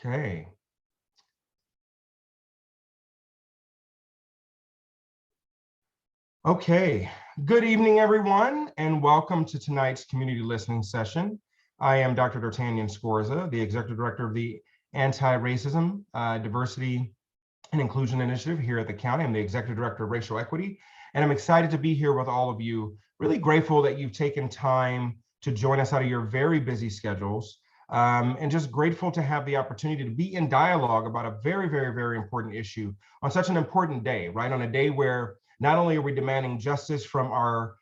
Okay. Okay. Good evening, everyone, and welcome to tonight's community listening session. I am Dr. D'Artagnan Scorza, the Executive Director of the Anti-Racism, Diversity, and Inclusion Initiative here at the county. I'm the Executive Director of Racial Equity, and I'm excited to be here with all of you. Really grateful that you've taken time to join us out of your very busy schedules. And just grateful to have the opportunity to be in dialogue about a very, very, very important issue on such an important day, right? On a day where not only are we demanding justice from our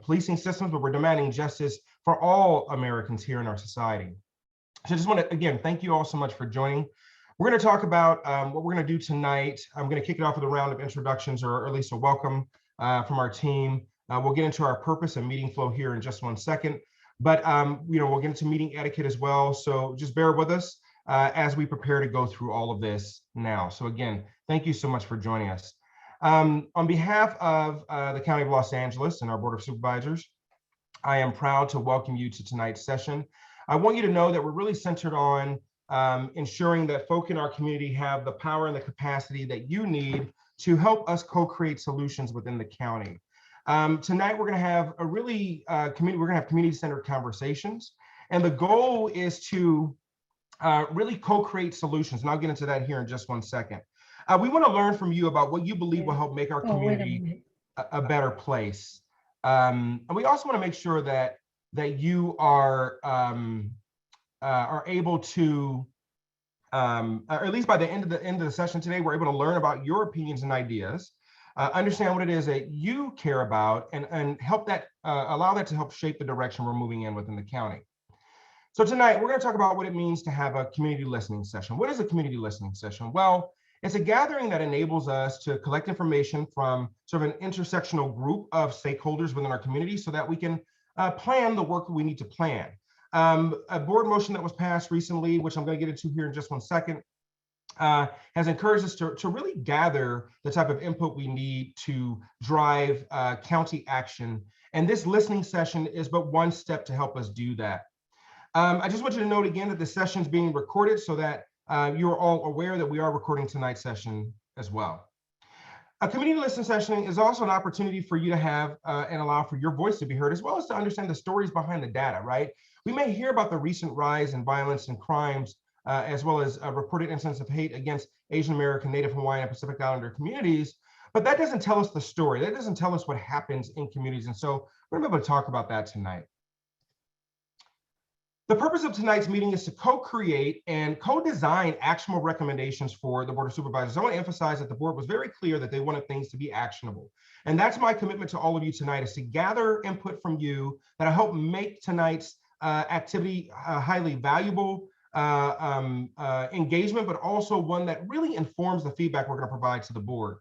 policing systems, but we're demanding justice for all Americans here in our society. So I just want to, again, thank you all so much for joining. We're going to talk about what we're going to do tonight. I'm going to kick it off with a round of introductions, or at least a welcome from our team. We'll get into our purpose and meeting flow here in just one second. But we'll get into meeting etiquette as well. So just bear with us as we prepare to go through all of this now. So again, thank you so much for joining us. On behalf of the County of Los Angeles and our Board of Supervisors, I am proud to welcome you to tonight's session. I want you to know that we're really centered on ensuring that folk in our community have the power and the capacity that you need to help us co-create solutions within the county. Tonight, we're going to have a really community-centered conversations, and the goal is to really co-create solutions, and I'll get into that here in just one second. We want to learn from you about what you believe will help make our community a better place. And we also want to make sure that you are able to, or at least by the end of the session today, we're able to learn about your opinions and ideas. Understand what it is that you care about, and help that allow that to help shape the direction we're moving in within the county. So tonight we're going to talk about what it means to have a community listening session. What is a community listening session? Well, it's a gathering that enables us to collect information from sort of an intersectional group of stakeholders within our community so that we can plan the work that we need to plan. A board motion that was passed recently, which I'm going to get into here in just one second, has encouraged us to really gather the type of input we need to drive county action. And this listening session is but one step to help us do that. I just want you to note again that the session is being recorded so that you're all aware that we are recording tonight's session as well. A community listening session is also an opportunity for you to have and allow for your voice to be heard, as well as to understand the stories behind the data, right? We may hear about the recent rise in violence and crimes, as well as reported incidents of hate against Asian American, Native Hawaiian, and Pacific Islander communities, but that doesn't tell us the story. That doesn't tell us what happens in communities. And so we're gonna be able to talk about that tonight. The purpose of tonight's meeting is to co-create and co-design actionable recommendations for the Board of Supervisors. I want to emphasize that the board was very clear that they wanted things to be actionable. And that's my commitment to all of you tonight, is to gather input from you that will help make tonight's activity highly valuable, engagement, but also one that really informs the feedback we're going to provide to the board.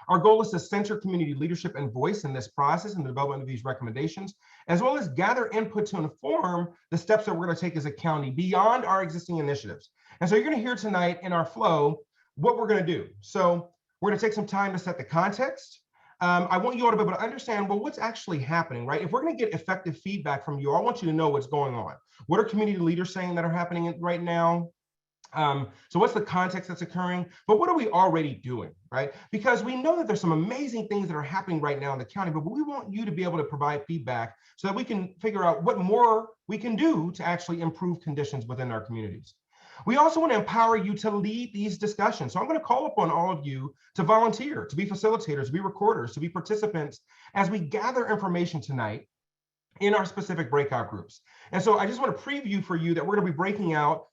Our goal is to center community leadership and voice in this process and the development of these recommendations, as well as gather input to inform the steps that we're going to take as a county beyond our existing initiatives. And so you're going to hear tonight in our flow what we're going to do. So we're going to take some time to set the context. I want you all to be able to understand, well, what's actually happening, right? If we're going to get effective feedback from you, I want you to know what's going on. What are community leaders saying that are happening right now? So what's the context that's occurring? But what are we already doing, right? Because we know that there's some amazing things that are happening right now in the county, but we want you to be able to provide feedback so that we can figure out what more we can do to actually improve conditions within our communities. We also want to empower you to lead these discussions. So I'm going to call upon all of you to volunteer, to be facilitators, to be recorders, to be participants as we gather information tonight in our specific breakout groups. And so I just want to preview for you that we're going to be breaking out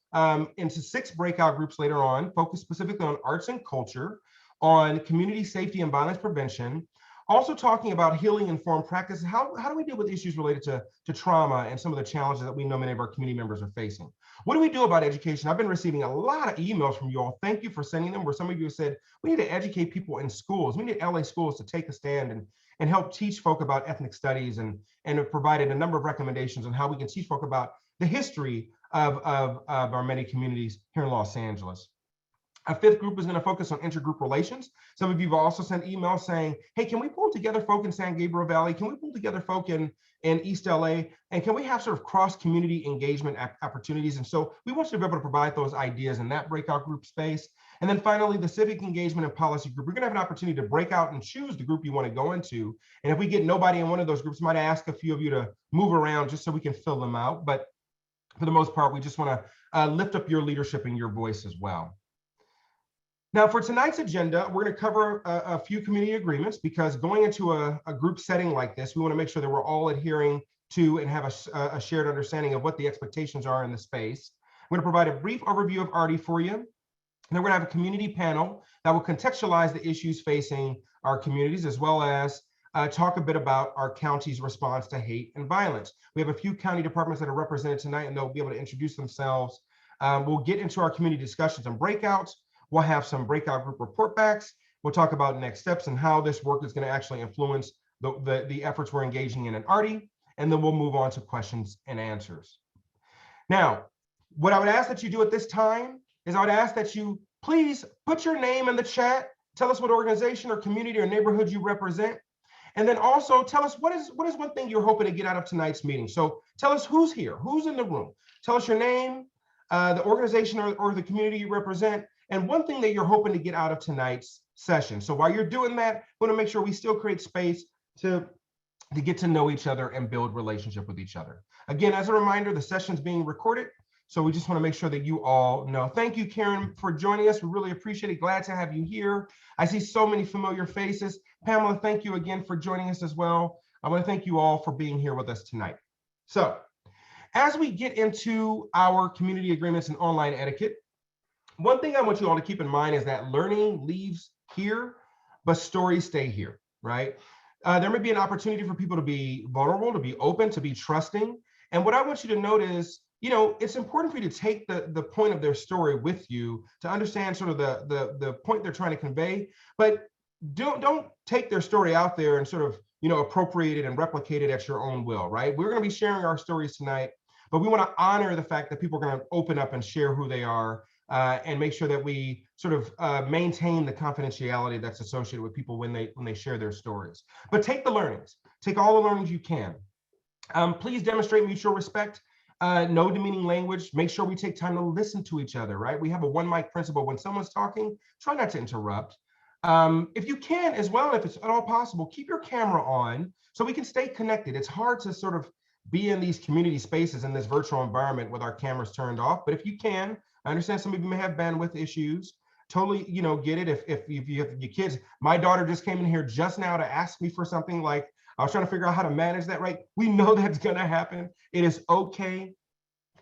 into 6 breakout groups later on, focused specifically on arts and culture, on community safety and violence prevention, also talking about healing informed practices. How do we deal with issues related to trauma and some of the challenges that we know many of our community members are facing? What do we do about education? I've been receiving a lot of emails from you all. Thank you for sending them, where some of you have said, we need to educate people in schools. We need LA schools to take a stand and help teach folk about ethnic studies, and have provided a number of recommendations on how we can teach folk about the history of our many communities here in Los Angeles. A fifth group is going to focus on intergroup relations. Some of you have also sent emails saying, hey, can we pull together folk in San Gabriel Valley? Can we pull together folk in East LA? And can we have sort of cross-community engagement opportunities? And so we want you to be able to provide those ideas in that breakout group space. And then finally, the civic engagement and policy group. We're going to have an opportunity to break out and choose the group you want to go into. And if we get nobody in one of those groups, I might ask a few of you to move around just so we can fill them out. But for the most part, we just want to lift up your leadership and your voice as well. Now, for tonight's agenda, we're going to cover a few community agreements, because going into a group setting like this, we want to make sure that we're all adhering to and have a shared understanding of what the expectations are in the space. I'm going to provide a brief overview of ARDI for you. And then we're going to have a community panel that will contextualize the issues facing our communities, as well as talk a bit about our county's response to hate and violence. We have a few county departments that are represented tonight, and they'll be able to introduce themselves. We'll get into our community discussions and breakouts. We'll have some breakout group report backs. We'll talk about next steps and how this work is going to actually influence the efforts we're engaging in ARDI, and then we'll move on to questions and answers. Now, what I would ask that you do at this time is I would ask that you please put your name in the chat. Tell us what organization or community or neighborhood you represent. And then also tell us what is one thing you're hoping to get out of tonight's meeting. So tell us who's here, who's in the room. Tell us your name, the organization or the community you represent, and one thing that you're hoping to get out of tonight's session. So while you're doing that, we want to make sure we still create space to get to know each other and build relationship with each other. Again, as a reminder, the session's being recorded, so we just want to make sure that you all know. Thank you, Karen, for joining us. We really appreciate it. Glad to have you here. I see so many familiar faces. Pamela, thank you again for joining us as well. I want to thank you all for being here with us tonight. So as we get into our community agreements and online etiquette, one thing I want you all to keep in mind is that learning leaves here, but stories stay here, right? There may be an opportunity for people to be vulnerable, to be open, to be trusting. And what I want you to note is, it's important for you to take the point of their story with you to understand sort of the point they're trying to convey, but don't take their story out there and sort of, appropriate it and replicate it at your own will, right? We're going to be sharing our stories tonight, but we want to honor the fact that people are going to open up and share who they are. And make sure that we sort of maintain the confidentiality that's associated with people when they share their stories. But take the learnings, take all the learnings you can. Please demonstrate mutual respect, no demeaning language. Make sure we take time to listen to each other, right? We have a one mic principle. When someone's talking, try not to interrupt. If you can as well, if it's at all possible, keep your camera on so we can stay connected. It's hard to sort of be in these community spaces in this virtual environment with our cameras turned off, but if you can, I understand some of you may have bandwidth issues. Totally, get it. If you have your kids, my daughter just came in here just now to ask me for something. Like, I was trying to figure out how to manage that, right? We know that's going to happen. It is okay.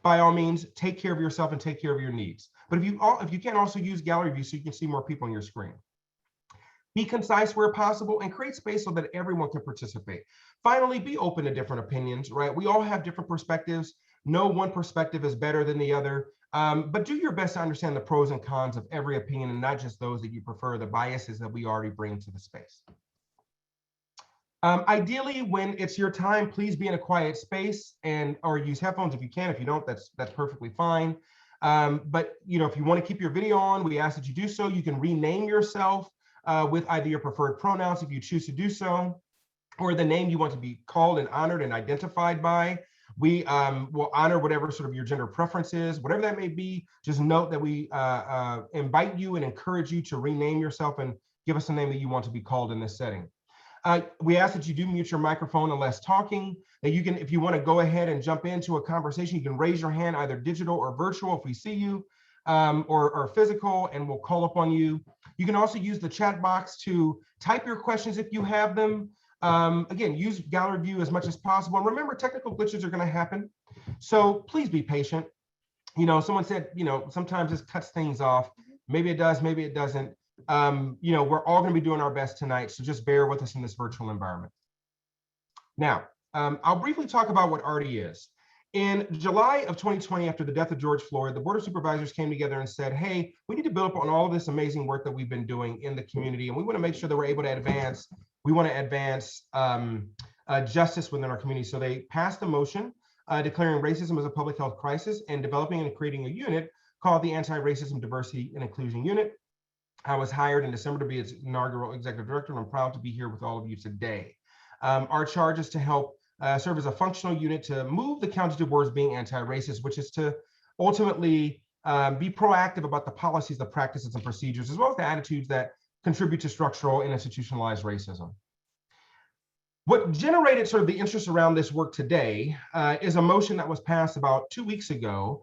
By all means, take care of yourself and take care of your needs. But if you can, also use gallery view so you can see more people on your screen. Be concise where possible and create space so that everyone can participate. Finally, be open to different opinions, right? We all have different perspectives. No one perspective is better than the other. But do your best to understand the pros and cons of every opinion, and not just those that you prefer, the biases that we already bring to the space. Ideally, when it's your time, please be in a quiet space or use headphones if you can. If you don't, that's perfectly fine. But if you want to keep your video on, we ask that you do so. You can rename yourself with either your preferred pronouns if you choose to do so, or the name you want to be called and honored and identified by. We will honor whatever sort of your gender preference is, whatever that may be. Just note that we invite you and encourage you to rename yourself and give us a name that you want to be called in this setting. We ask that you do mute your microphone unless talking, that you can, if you want to go ahead and jump into a conversation, you can raise your hand, either digital or virtual if we see you, or physical, and we'll call upon you. You can also use the chat box to type your questions if you have them. Again, use gallery view as much as possible. And remember, technical glitches are going to happen. So please be patient. Someone said, sometimes this cuts things off. Maybe it does, maybe it doesn't. We're all going to be doing our best tonight. So just bear with us in this virtual environment. Now, I'll briefly talk about what ARDI is. In July of 2020, after the death of George Floyd, the Board of Supervisors came together and said, hey, we need to build up on all of this amazing work that we've been doing in the community. And we want to make sure that we're able to advance. We want to advance justice within our community. So they passed a motion declaring racism as a public health crisis and developing and creating a unit called the Anti-Racism, Diversity, and Inclusion Unit. I was hired in December to be its inaugural executive director, and I'm proud to be here with all of you today. Our charge is to help serve as a functional unit to move the county towards being anti-racist, which is to ultimately be proactive about the policies, the practices, and procedures, as well as the attitudes that contribute to structural and institutionalized racism. What generated sort of the interest around this work today is a motion that was passed about 2 weeks ago,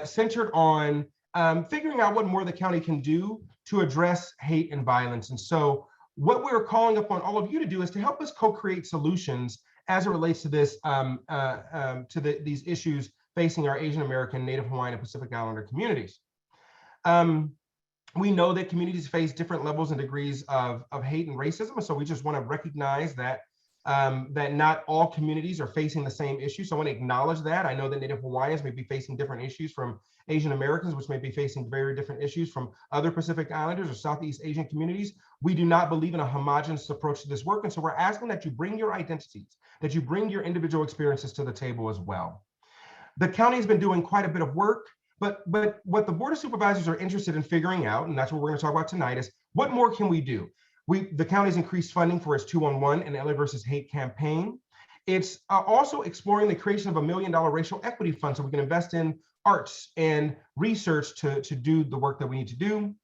centered on figuring out what more the county can do to address hate and violence. And so what we're calling upon all of you to do is to help us co-create solutions as it relates to this, these issues facing our Asian American, Native Hawaiian, and Pacific Islander communities. We know that communities face different levels and degrees of hate and racism, and so we just want to recognize that that not all communities are facing the same issues. So I want to acknowledge that. I know that Native Hawaiians may be facing different issues from Asian Americans, which may be facing very different issues from other Pacific Islanders or Southeast Asian communities. We do not believe in a homogenous approach to this work. And so we're asking that you bring your identities, that you bring your individual experiences to the table as well. The county has been doing quite a bit of work, but what the Board of Supervisors are interested in figuring out, and that's what we're going to talk about tonight, is what more can we do? The county's increased funding for its 211 and LA versus Hate campaign. It's also exploring the creation of $1 million racial equity fund so we can invest in arts and research to do the work that we need to do.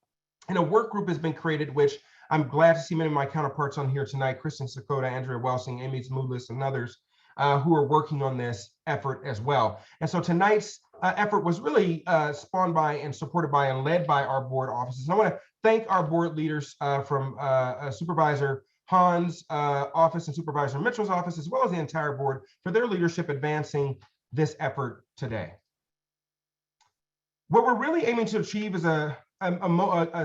And a work group has been created, which I'm glad to see many of my counterparts on here tonight, Kristen Sakota, Andrea Welsing, Amy Zmoulis, and others who are working on this effort as well. And so tonight's effort was really spawned by and supported by and led by our board offices. And I want to thank our board leaders from Supervisor Hahn's office and Supervisor Mitchell's office, as well as the entire board, for their leadership advancing this effort today. What we're really aiming to achieve is a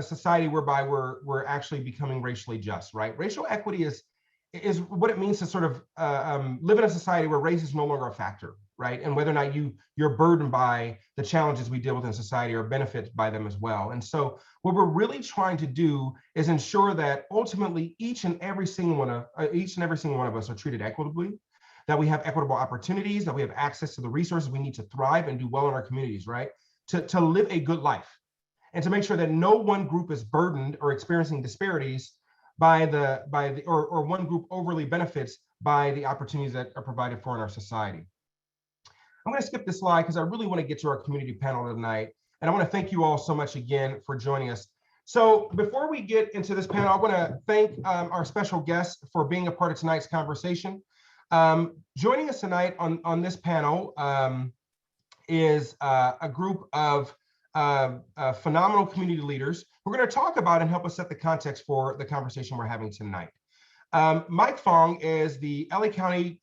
society whereby we're actually becoming racially just, right? Racial equity is what it means to sort of live in a society where race is no longer a factor, right? And whether or not you're burdened by the challenges we deal with in society or benefited by them as well. And so what we're really trying to do is ensure that ultimately each and every single one of us are treated equitably, that we have equitable opportunities, that we have access to the resources we need to thrive and do well in our communities, right? To live a good life, and to make sure that no one group is burdened or experiencing disparities or one group overly benefits by the opportunities that are provided for in our society. I'm going to skip this slide because I really want to get to our community panel tonight. And I want to thank you all so much again for joining us. So before we get into this panel, I want to thank our special guests for being a part of tonight's conversation. Joining us tonight on this panel is a group of phenomenal community leaders. We're going to talk about and help us set the context for the conversation we're having tonight. Mike Fong is the LA County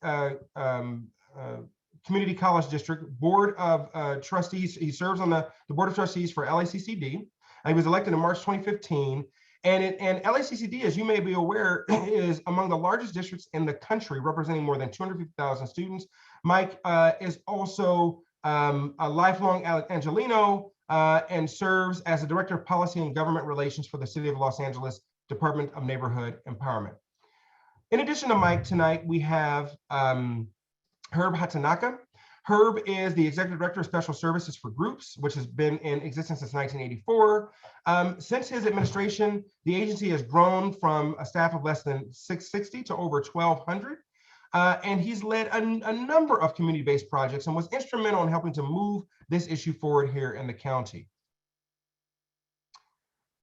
Community College District Board of Trustees. He serves on the Board of Trustees for LACCD. He was elected in March 2015. And LACCD, as you may be aware, is among the largest districts in the country, representing more than 250,000 students. Mike is also a lifelong Angelino and serves as the Director of Policy and Government Relations for the City of Los Angeles Department of Neighborhood Empowerment. In addition to Mike, tonight we have Herb Hatanaka. Herb is the Executive Director of Special Services for Groups, which has been in existence since 1984. Since his administration, the agency has grown from a staff of less than 660 to over 1,200. And he's led a number of community-based projects and was instrumental in helping to move this issue forward here in the county.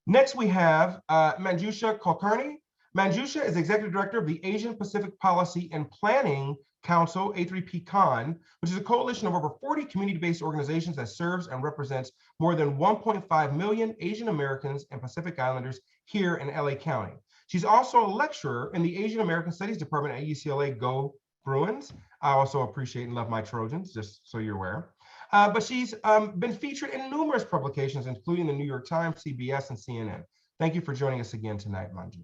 Next, we have Manjusha Kulkarni. Manjusha is Executive Director of the Asian Pacific Policy and Planning Council, A3P-CON, which is a coalition of over 40 community-based organizations that serves and represents more than 1.5 million Asian Americans and Pacific Islanders here in LA County. She's also a lecturer in the Asian American Studies Department at UCLA. Go Bruins. I also appreciate and love my Trojans, just so you're aware. But she's been featured in numerous publications, including the New York Times, CBS, and CNN. Thank you for joining us again tonight, Manju.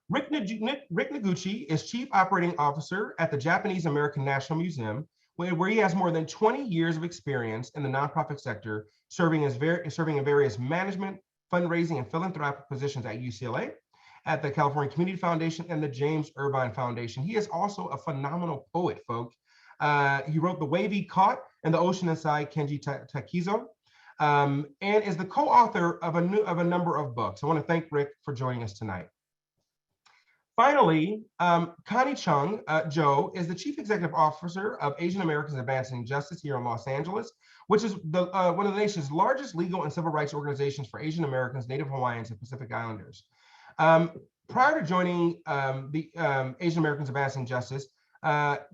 Rick Noguchi is Chief Operating Officer at the Japanese American National Museum, where he has more than 20 years of experience in the nonprofit sector, serving in various management, fundraising, and philanthropic positions at UCLA, at the California Community Foundation, and the James Irvine Foundation. He is also a phenomenal poet, folks. He wrote The Wavy Caught and The Ocean Inside Kenji Takizo. and is the co-author of a number of books. I want to thank Rick for joining us tonight. Finally, Connie Chung Joe is the Chief Executive Officer of Asian Americans Advancing Justice here in Los Angeles, which is one of the nation's largest legal and civil rights organizations for Asian Americans, Native Hawaiians, and Pacific Islanders. Prior to joining the Asian Americans Advancing Justice,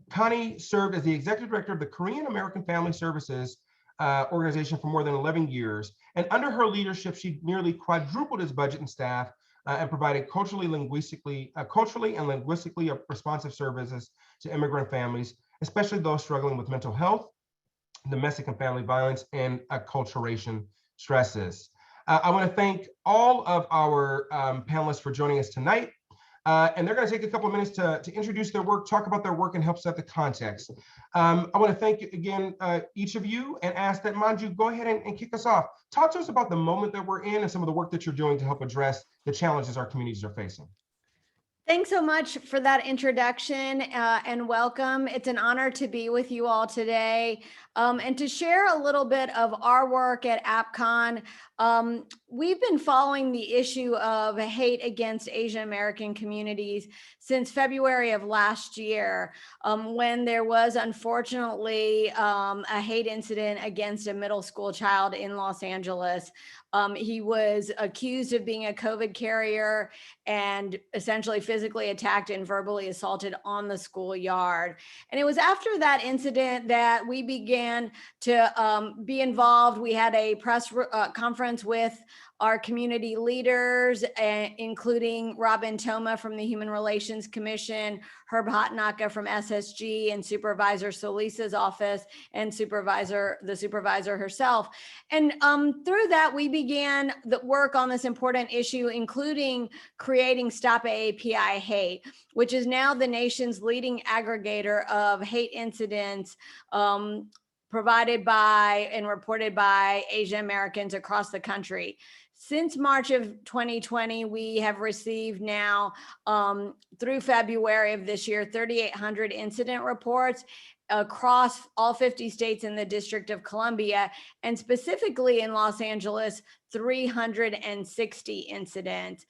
Connie served as the Executive Director of the Korean American Family Services organization for more than 11 years. And under her leadership, she nearly quadrupled its budget and staff and provided culturally and linguistically responsive services to immigrant families, especially those struggling with mental health, domestic and family violence, and acculturation stresses. I want to thank all of our panelists for joining us tonight. And they're going to take a couple of minutes to introduce their work, talk about their work, and help set the context. I want to thank again each of you and ask that Manju go ahead and kick us off. Talk to us about the moment that we're in and some of the work that you're doing to help address the challenges our communities are facing. Thanks so much for that introduction and welcome. It's an honor to be with you all today and to share a little bit of our work at APCON. We've been following the issue of hate against Asian American communities since February of last year, when there was unfortunately a hate incident against a middle school child in Los Angeles. He was accused of being a COVID carrier and essentially physically attacked and verbally assaulted on the schoolyard. And it was after that incident that we began to be involved. We had a press conference with our community leaders, including Robin Toma from the Human Relations Commission, Herb Hotnaka from SSG, and Supervisor Solisa's office, and the supervisor herself. And through that, we began the work on this important issue, including creating Stop AAPI Hate, which is now the nation's leading aggregator of hate incidents provided by and reported by Asian Americans across the country. Since March of 2020, we have received now, through February of this year, 3,800 incident reports across all 50 states in the District of Columbia, and specifically in Los Angeles, 360 incidents.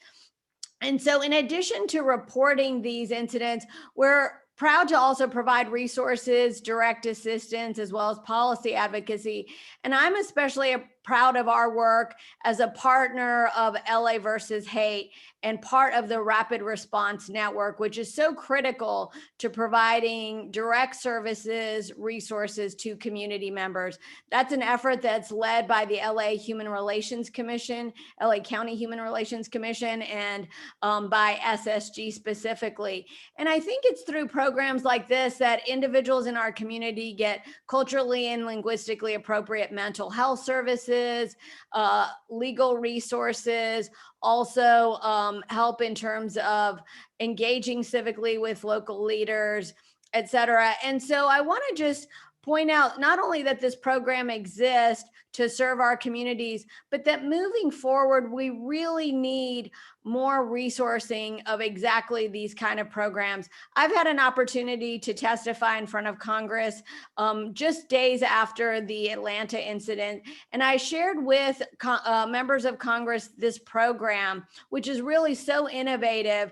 And so in addition to reporting these incidents, we're proud to also provide resources, direct assistance, as well as policy advocacy. And I'm especially proud of our work as a partner of LA versus Hate and part of the Rapid Response Network, which is so critical to providing direct services, resources to community members. That's an effort that's led by the LA Human Relations Commission, LA County Human Relations Commission, and by SSG specifically. And I think it's through programs like this that individuals in our community get culturally and linguistically appropriate mental health services, legal resources, also help in terms of engaging civically with local leaders, et cetera. And so I want to just point out not only that this program exists to serve our communities, but that moving forward, we really need more resourcing of exactly these kind of programs. I've had an opportunity to testify in front of Congress just days after the Atlanta incident, and I shared with members of Congress this program, which is really so innovative.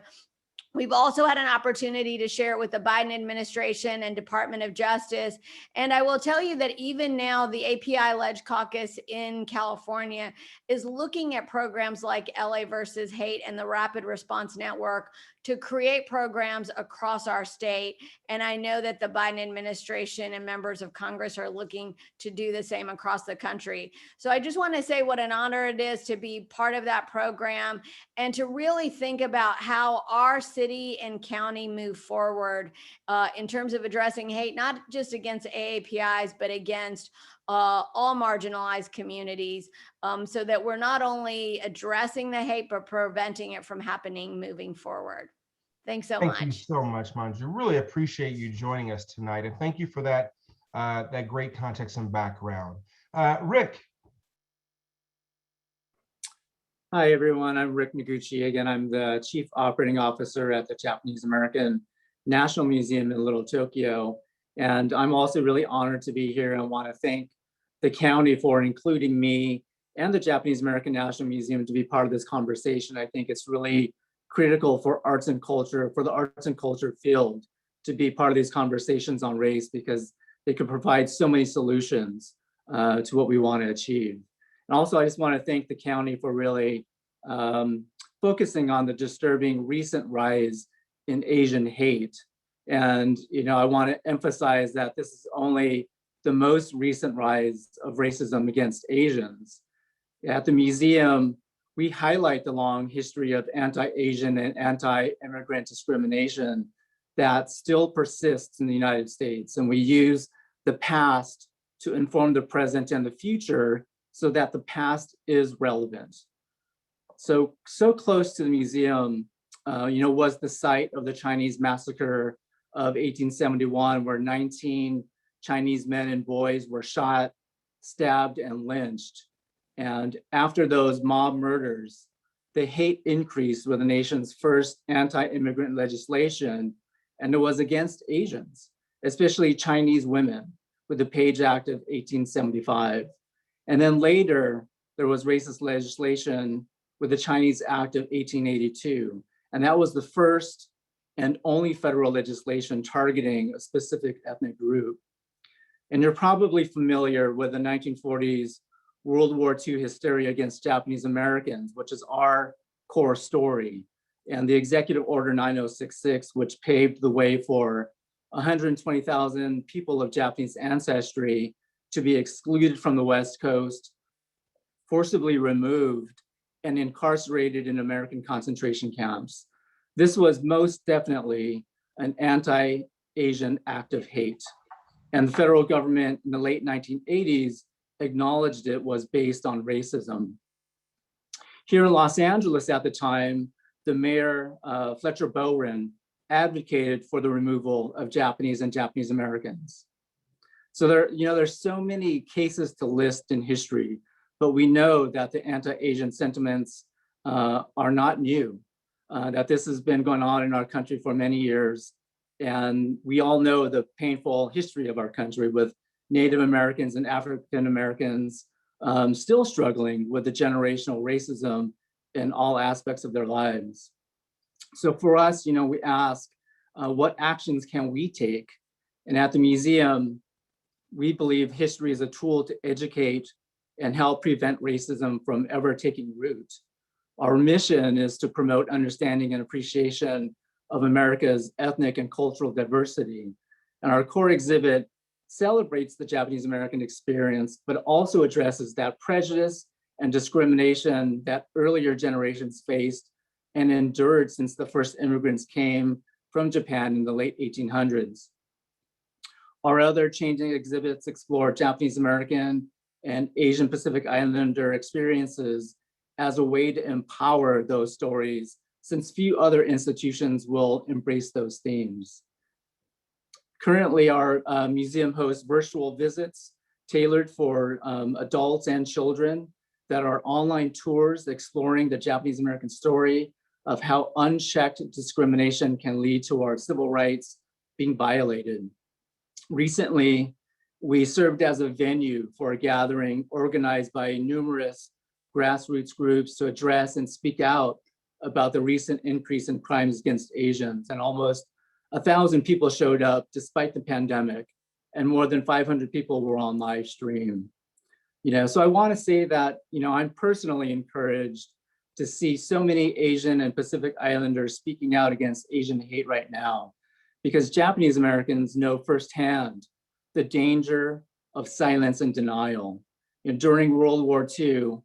We've also had an opportunity to share it with the Biden administration and Department of Justice. And I will tell you that even now, the API-led caucus in California is looking at programs like LA versus Hate and the Rapid Response Network to create programs across our state. And I know that the Biden administration and members of Congress are looking to do the same across the country. So I just want to say what an honor it is to be part of that program and to really think about how our city and county move forward in terms of addressing hate, not just against AAPIs, but against all marginalized communities, so that we're not only addressing the hate, but preventing it from happening moving forward. Thanks so much. Thank you so much, Manju. Really appreciate you joining us tonight. And thank you for that, that great context and background. Rick. Hi, everyone. I'm Rick Noguchi. Again, I'm the Chief Operating Officer at the Japanese American National Museum in Little Tokyo. And I'm also really honored to be here and want to thank the county for including me and the Japanese American National Museum to be part of this conversation. I think it's really critical for arts and culture, for the arts and culture field to be part of these conversations on race, because they could provide so many solutions to what we want to achieve. And also, I just want to thank the county for really focusing on the disturbing recent rise in Asian hate. And, I want to emphasize that this is only the most recent rise of racism against Asians. At the museum, we highlight the long history of anti-Asian and anti-immigrant discrimination that still persists in the United States. And we use the past to inform the present and the future so that the past is relevant. So close to the museum, was the site of the Chinese massacre of 1871, where 19 Chinese men and boys were shot, stabbed, and lynched. And after those mob murders, the hate increased with the nation's first anti-immigrant legislation, and it was against Asians, especially Chinese women, with the Page Act of 1875. And then later, there was racist legislation with the Chinese Act of 1882. And that was the first and only federal legislation targeting a specific ethnic group. And you're probably familiar with the 1940s World War II hysteria against Japanese Americans, which is our core story, and the Executive Order 9066, which paved the way for 120,000 people of Japanese ancestry to be excluded from the West Coast, forcibly removed, and incarcerated in American concentration camps. This was most definitely an anti-Asian act of hate. And the federal government in the late 1980s acknowledged it was based on racism. Here in Los Angeles at the time, the mayor, Fletcher Bowen, advocated for the removal of Japanese and Japanese Americans. So there's so many cases to list in history, but we know that the anti-Asian sentiments are not new, that this has been going on in our country for many years. And we all know the painful history of our country with Native Americans and African Americans still struggling with the generational racism in all aspects of their lives. So for us, we ask, what actions can we take? And at the museum, we believe history is a tool to educate and help prevent racism from ever taking root. Our mission is to promote understanding and appreciation of America's ethnic and cultural diversity. And our core exhibit celebrates the Japanese American experience, but also addresses that prejudice and discrimination that earlier generations faced and endured since the first immigrants came from Japan in the late 1800s. Our other changing exhibits explore Japanese American and Asian Pacific Islander experiences as a way to empower those stories, since few other institutions will embrace those themes. Currently, our museum hosts virtual visits tailored for adults and children that are online tours exploring the Japanese American story of how unchecked discrimination can lead to our civil rights being violated. Recently, we served as a venue for a gathering organized by numerous grassroots groups to address and speak out about the recent increase in crimes against Asians, and almost 1,000 people showed up despite the pandemic, and more than 500 people were on live stream. So I want to say that, I'm personally encouraged to see so many Asian and Pacific Islanders speaking out against Asian hate right now, because Japanese Americans know firsthand the danger of silence and denial. During World War II,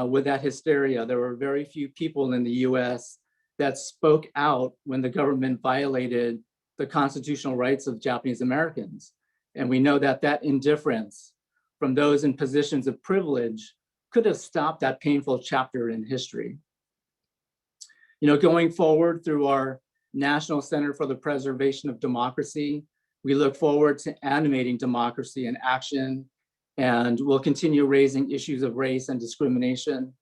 with that hysteria, there were very few people in the US that spoke out when the government violated the constitutional rights of Japanese Americans. And we know that that indifference from those in positions of privilege could have stopped that painful chapter in history. Going forward through our National Center for the Preservation of Democracy, we look forward to animating democracy in action, and we'll continue raising issues of race and discrimination.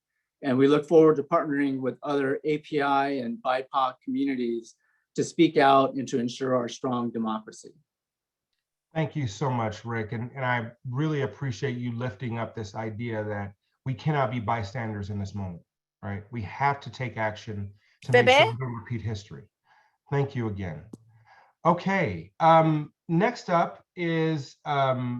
And we look forward to partnering with other API and BIPOC communities to speak out and to ensure our strong democracy. Thank you so much, Rick. And I really appreciate you lifting up this idea that we cannot be bystanders in this moment, right? We have to take action to make sure we don't repeat history. Thank you again. Okay, next up is Mike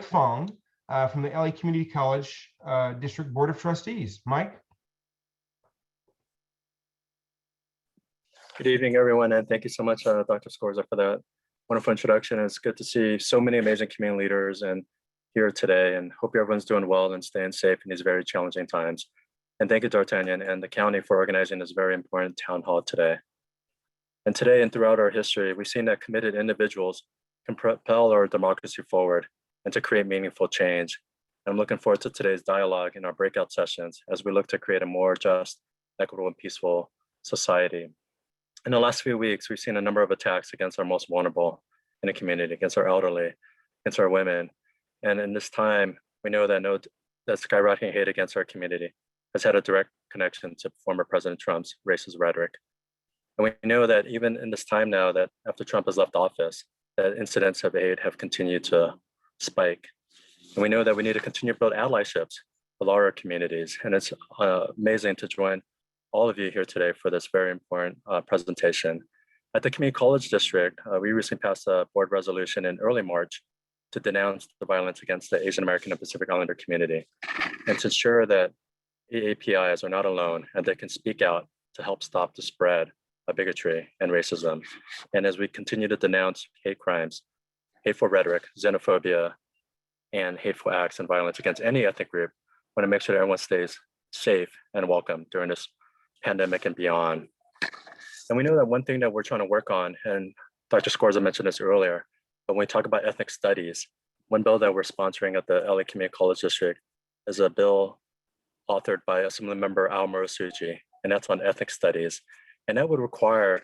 Fong from the LA Community College District Board of Trustees. Mike? Good evening, everyone, and thank you so much, Dr. Scorza, for that wonderful introduction. It's good to see so many amazing community leaders and here today, and hope everyone's doing well and staying safe in these very challenging times. And thank you, D'Artagnan, and the county for organizing this very important town hall today. And today and throughout our history, we've seen that committed individuals can propel our democracy forward and to create meaningful change. And I'm looking forward to today's dialogue in our breakout sessions as we look to create a more just, equitable, and peaceful society. In the last few weeks, we've seen a number of attacks against our most vulnerable in the community, against our elderly, against our women. And in this time, we know that that skyrocketing hate against our community has had a direct connection to former President Trump's racist rhetoric. And we know that even in this time now, that after Trump has left office, that incidents of hate have continued to spike. And we know that we need to continue to build allyships with all our communities. And it's amazing to join all of you here today for this very important presentation. At the Community College District, we recently passed a board resolution in early March to denounce the violence against the Asian American and Pacific Islander community and to ensure that AAPIs are not alone and they can speak out to help stop the spread of bigotry and racism. And as we continue to denounce hate crimes, hateful rhetoric, xenophobia, and hateful acts and violence against any ethnic group, we want to make sure that everyone stays safe and welcome during this pandemic and beyond. And we know that one thing that we're trying to work on, and Dr. Scorza mentioned this earlier, but when we talk about ethnic studies, one bill that we're sponsoring at the LA Community College District is a bill authored by Assemblymember Al Morosuji, and that's on ethnic studies. And that would require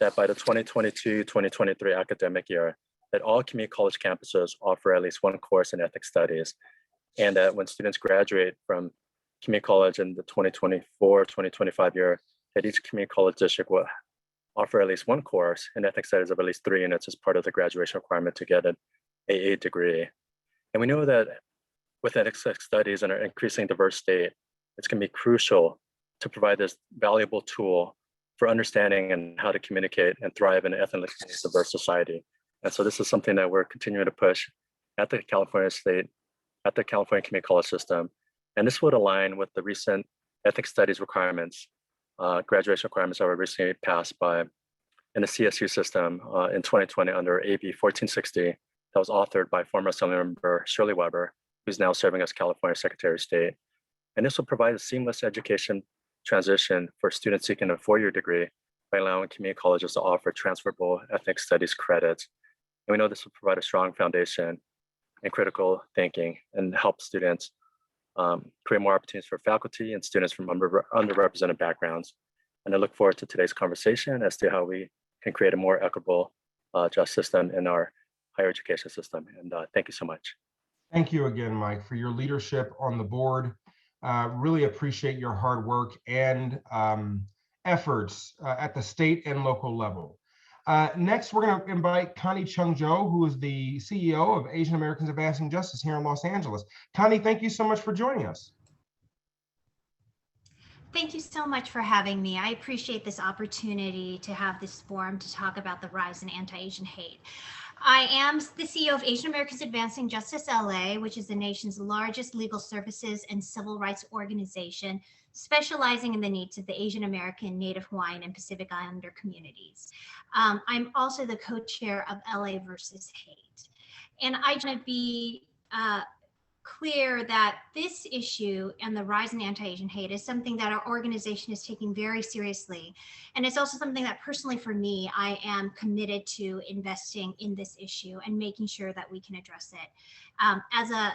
that by the 2022-2023 academic year, that all community college campuses offer at least one course in ethnic studies. And that when students graduate from community college in the 2024-2025 year, that each community college district will offer at least one course in ethnic studies of at least 3 units as part of the graduation requirement to get an AA degree. And we know that with ethnic studies in our increasing diverse state, it's going to be crucial to provide this valuable tool for understanding and how to communicate and thrive in an ethnically diverse society. And so this is something that we're continuing to push at the California State, at the California Community College system. And this would align with the recent ethnic studies requirements, graduation requirements that were recently passed in the CSU system in 2020 under AB 1460 that was authored by former Assemblymember Shirley Weber, who's now serving as California Secretary of State. And this will provide a seamless education transition for students seeking a 4-year degree by allowing community colleges to offer transferable ethnic studies credits. And we know this will provide a strong foundation in critical thinking and help students create more opportunities for faculty and students from underrepresented backgrounds. And I look forward to today's conversation as to how we can create a more equitable, just system in our higher education system. And thank you so much. Thank you again, Mike, for your leadership on the board. Really appreciate your hard work and efforts at the state and local level. Next, we're going to invite Connie Chung Jo, who is the CEO of Asian Americans Advancing Justice here in Los Angeles. Connie, thank you so much for joining us. Thank you so much for having me. I appreciate this opportunity to have this forum to talk about the rise in anti-Asian hate. I am the CEO of Asian Americans Advancing Justice LA, which is the nation's largest legal services and civil rights organization, specializing in the needs of the Asian American, Native Hawaiian, and Pacific Islander communities. I'm also the co-chair of LA versus Hate. And I want to be clear that this issue and the rise in anti-Asian hate is something that our organization is taking very seriously. And it's also something that personally for me, I am committed to investing in this issue and making sure that we can address it. As a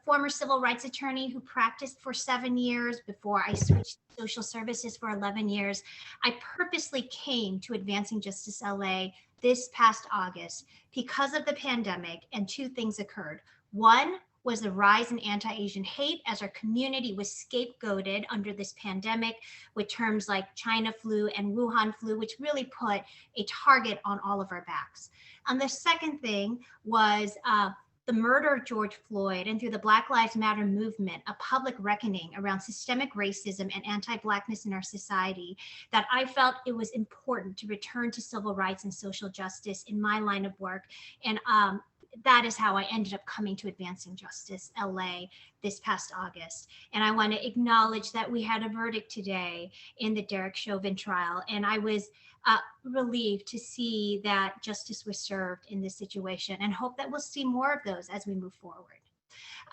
former civil rights attorney who practiced for 7 years before I switched to social services for 11 years, I purposely came to Advancing Justice LA this past August because of the pandemic, and 2 things occurred. One, was the rise in anti-Asian hate as our community was scapegoated under this pandemic with terms like China flu and Wuhan flu, which really put a target on all of our backs. And the second thing was the murder of George Floyd, and through the Black Lives Matter movement, a public reckoning around systemic racism and anti-Blackness in our society, that I felt it was important to return to civil rights and social justice in my line of work. And that is how I ended up coming to Advancing Justice LA this past August. And I want to acknowledge that we had a verdict today in the Derek Chauvin trial. And I was relieved to see that justice was served in this situation, and hope that we'll see more of those as we move forward.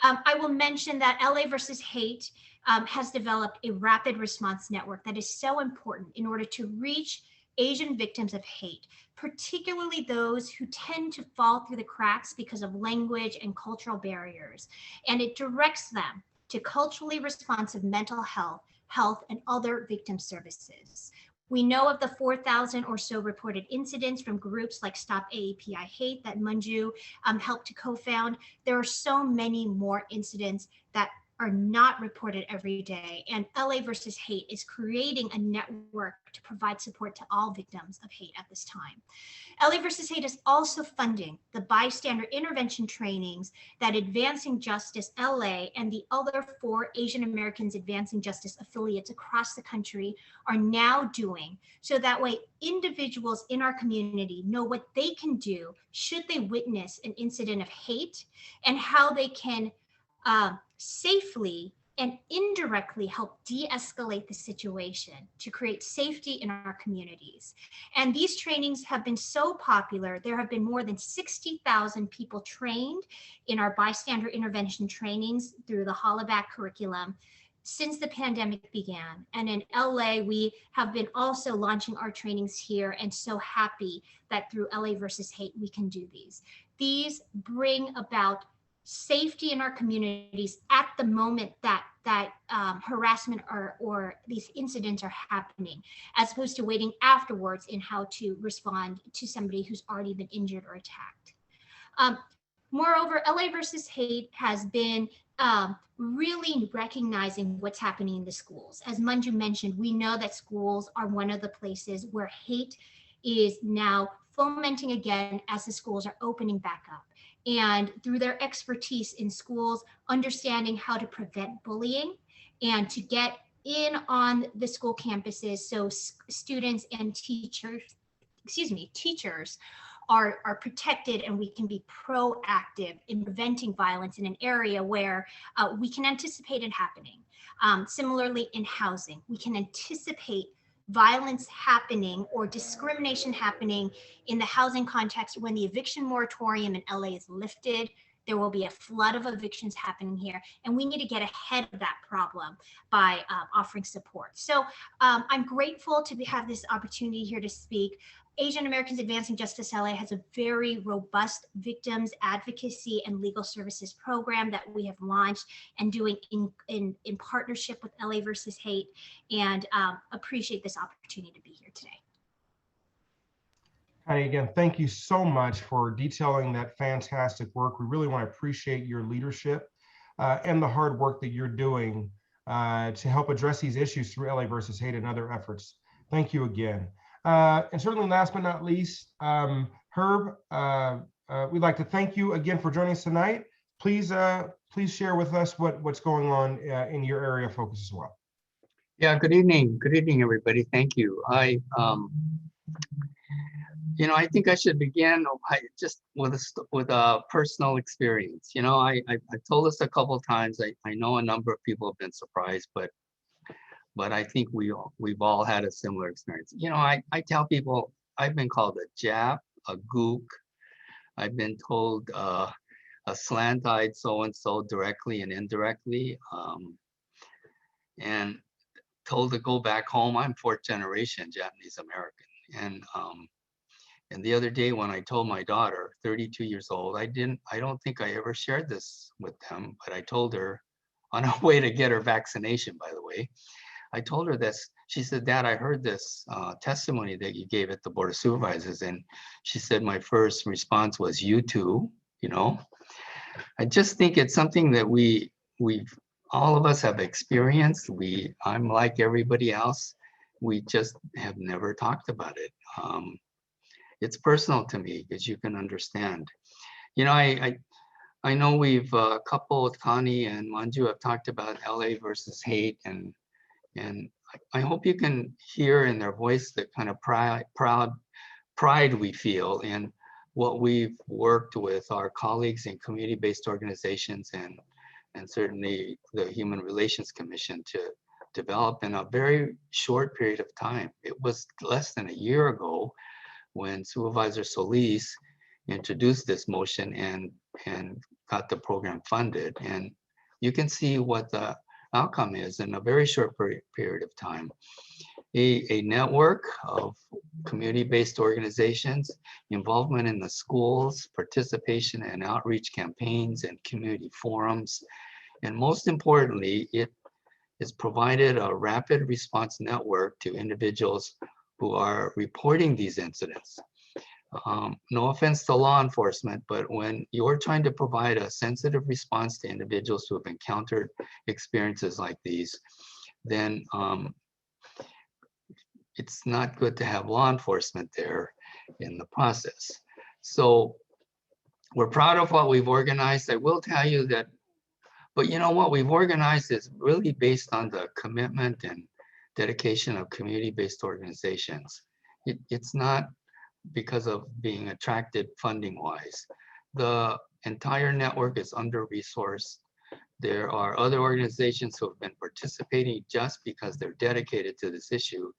I will mention that LA versus Hate has developed a rapid response network that is so important in order to reach Asian victims of hate, particularly those who tend to fall through the cracks because of language and cultural barriers. And it directs them to culturally responsive mental health, and other victim services. We know of the 4,000 or so reported incidents from groups like Stop AAPI Hate that Manju helped to co-found. There are so many more incidents that are not reported every day. And LA versus Hate is creating a network to provide support to all victims of hate at this time. LA versus Hate is also funding the bystander intervention trainings that Advancing Justice LA and the other 4 Asian Americans Advancing Justice affiliates across the country are now doing, so that way individuals in our community know what they can do should they witness an incident of hate, and how they can safely and indirectly help de-escalate the situation to create safety in our communities. And these trainings have been so popular, there have been more than 60,000 people trained in our bystander intervention trainings through the Hollaback curriculum since the pandemic began. And in LA, we have been also launching our trainings here, and so happy that through LA versus Hate, we can do these. These bring about safety in our communities at the moment that harassment or these incidents are happening, as opposed to waiting afterwards in how to respond to somebody who's already been injured or attacked. Moreover, LA versus Hate has been really recognizing what's happening in the schools. As Manju mentioned, we know that schools are one of the places where hate is now fomenting again as the schools are opening back up. And through their expertise in schools, understanding how to prevent bullying and to get in on the school campuses so students and teachers are protected, and we can be proactive in preventing violence in an area where we can anticipate it happening. Similarly, in housing, we can anticipate violence happening or discrimination happening in the housing context. When the eviction moratorium in LA is lifted, there will be a flood of evictions happening here, and we need to get ahead of that problem by offering support. So I'm grateful to have this opportunity here to speak. Asian Americans Advancing Justice LA has a very robust victims advocacy and legal services program that we have launched and doing in partnership with LA versus Hate, and appreciate this opportunity to be here today. Patty, again, thank you so much for detailing that fantastic work. We really want to appreciate your leadership and the hard work that you're doing to help address these issues through LA versus Hate and other efforts. Thank you again. And certainly last but not least, Herb, we'd like to thank you again for joining us tonight. Please share with us what's going on in your area of focus as well. Yeah, good evening. Good evening, everybody. Thank you. I think I should begin just with a personal experience. I've told this a couple of times. I know a number of people have been surprised, but I think we've all had a similar experience. I tell people I've been called a Jap, a Gook. I've been told a slant-eyed so-and-so directly and indirectly, and told to go back home. I'm 4th generation Japanese American. And the other day when I told my daughter, 32 years old, I don't think I ever shared this with them, but I told her on our way to get her vaccination, by the way, I told her this. She said, Dad, I heard this testimony that you gave at the Board of Supervisors. And she said, my first response was, you too, I just think it's something that all of us have experienced. I'm like everybody else. We just have never talked about it. It's personal to me, as you can understand. You know, I know we've coupled Connie and Manju have talked about LA versus hate, and I hope you can hear in their voice the kind of pride we feel in what we've worked with our colleagues in community-based organizations and certainly the Human Relations Commission to develop in a very short period of time. It was less than a year ago when Supervisor Solis introduced this motion and got the program funded. And you can see what the outcome is in a very short period of time. A network of community-based organizations, involvement in the schools, participation in outreach campaigns and community forums. And most importantly, it has provided a rapid response network to individuals who are reporting these incidents. No offense to law enforcement, but when you're trying to provide a sensitive response to individuals who have encountered experiences like these, then it's not good to have law enforcement there in the process. So we're proud of what we've organized. I will tell you that, but you know what we've organized is really based on the commitment and dedication of community-based organizations. It's not because of being attracted funding-wise. The entire network is under-resourced. There are other organizations who have been participating just because they're dedicated to this issue.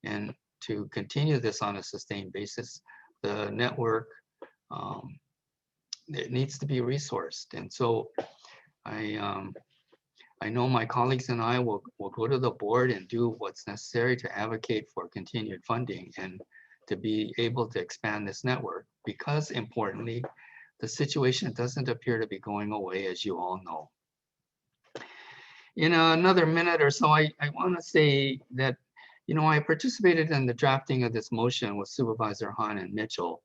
And to continue this on a sustained basis, the network, it needs to be resourced. And so I know my colleagues and I will go to the board and do what's necessary to advocate for continued funding and to be able to expand this network, because importantly, the situation doesn't appear to be going away, as you all know. In another minute or so, I want to say that, you know, I participated in the drafting of this motion with Supervisor Hahn and Mitchell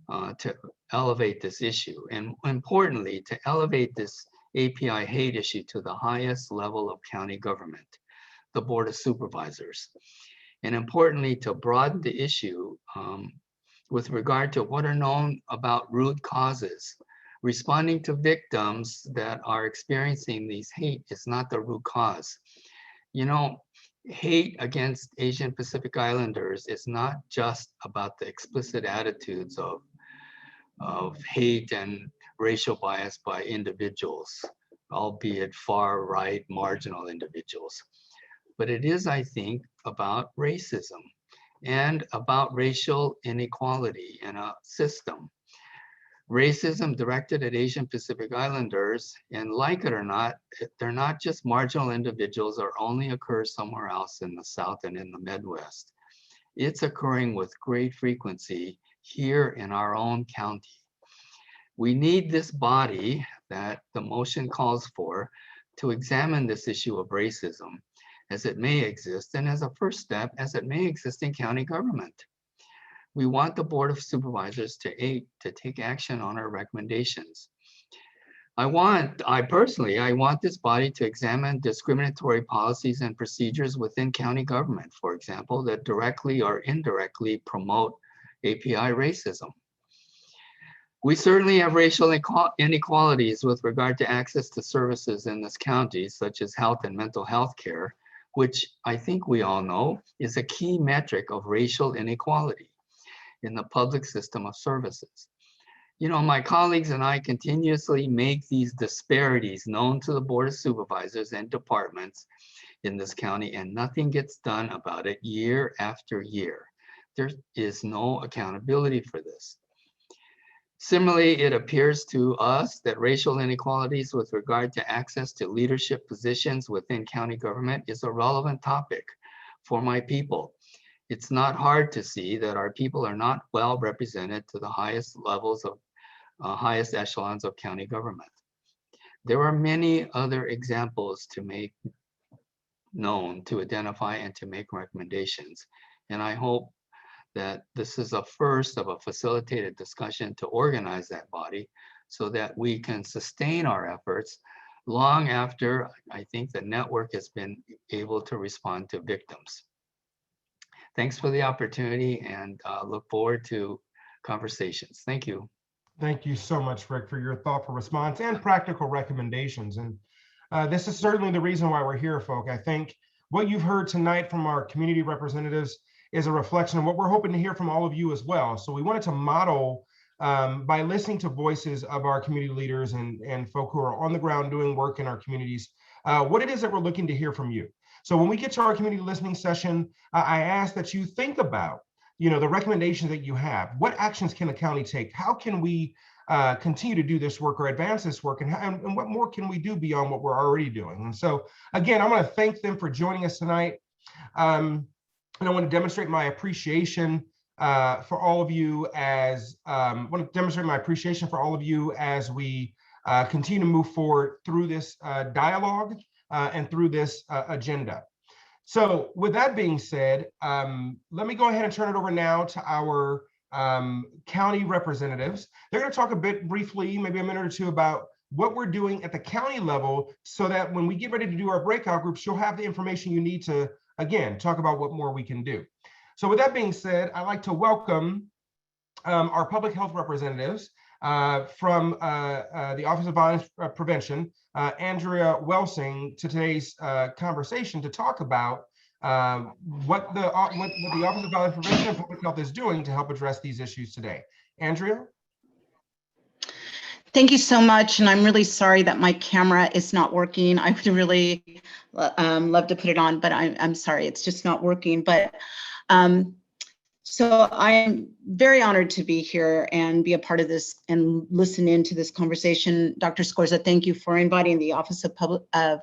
to elevate this issue, and importantly, to elevate this API hate issue to the highest level of county government, the Board of Supervisors. And importantly, to broaden the issue with regard to what are known about root causes. Responding to victims that are experiencing these hate is not the root cause. You know, hate against Asian Pacific Islanders is not just about the explicit attitudes of hate and racial bias by individuals, albeit far right marginal individuals. But it is, I think, about racism and about racial inequality in a system. Racism directed at Asian Pacific Islanders, and like it or not, they're not just marginal individuals or only occur somewhere else in the South and in the Midwest. It's occurring with great frequency here in our own county. We need this body that the motion calls for to examine this issue of racism as it may exist, and as a first step, as it may exist in county government. We want the Board of Supervisors to take action on our recommendations. I personally want this body to examine discriminatory policies and procedures within county government, for example, that directly or indirectly promote API racism. We certainly have racial inequalities with regard to access to services in this county, such as health and mental health care, which I think we all know is a key metric of racial inequality in the public system of services. You know, my colleagues and I continuously make these disparities known to the Board of Supervisors and departments in this county, and nothing gets done about it year after year. There is no accountability for this. Similarly, it appears to us that racial inequalities with regard to access to leadership positions within county government is a relevant topic for my people. It's not hard to see that our people are not well represented to the highest levels of highest echelons of county government. There are many other examples to make known, to identify, and to make recommendations. And I hope that this is a first of a facilitated discussion to organize that body so that we can sustain our efforts long after I think the network has been able to respond to victims. Thanks for the opportunity, and look forward to conversations. Thank you. Thank you so much, Rick, for your thoughtful response and practical recommendations. And this is certainly the reason why we're here, folk. I think what you've heard tonight from our community representatives is a reflection of what we're hoping to hear from all of you as well. So we wanted to model by listening to voices of our community leaders and folk who are on the ground doing work in our communities, what it is that we're looking to hear from you. So when we get to our community listening session, I ask that you think about, the recommendations that you have. What actions can the county take? How can we continue to do this work or advance this work? And what more can we do beyond what we're already doing? And so, again, I want to thank them for joining us tonight. And I want to demonstrate my appreciation for all of you as we continue to move forward through this dialogue and through this agenda. So with that being said, let me go ahead and turn it over now to our county representatives. They're going to talk a bit briefly, maybe a minute or two, about what we're doing at the county level so that when we get ready to do our breakout groups, you'll have the information you need to, again, talk about what more we can do. So with that being said, I'd like to welcome our public health representatives from the Office of Violence Prevention, Andrea Welsing, to today's conversation to talk about what the Office of Violence Prevention and Public Health is doing to help address these issues today. Andrea? Thank you so much, and I'm really sorry that my camera is not working. I would really love to put it on, but I'm sorry, it's just not working. But so I am very honored to be here and be a part of this and listen into this conversation. Dr. Scorza, thank you for inviting the Office of the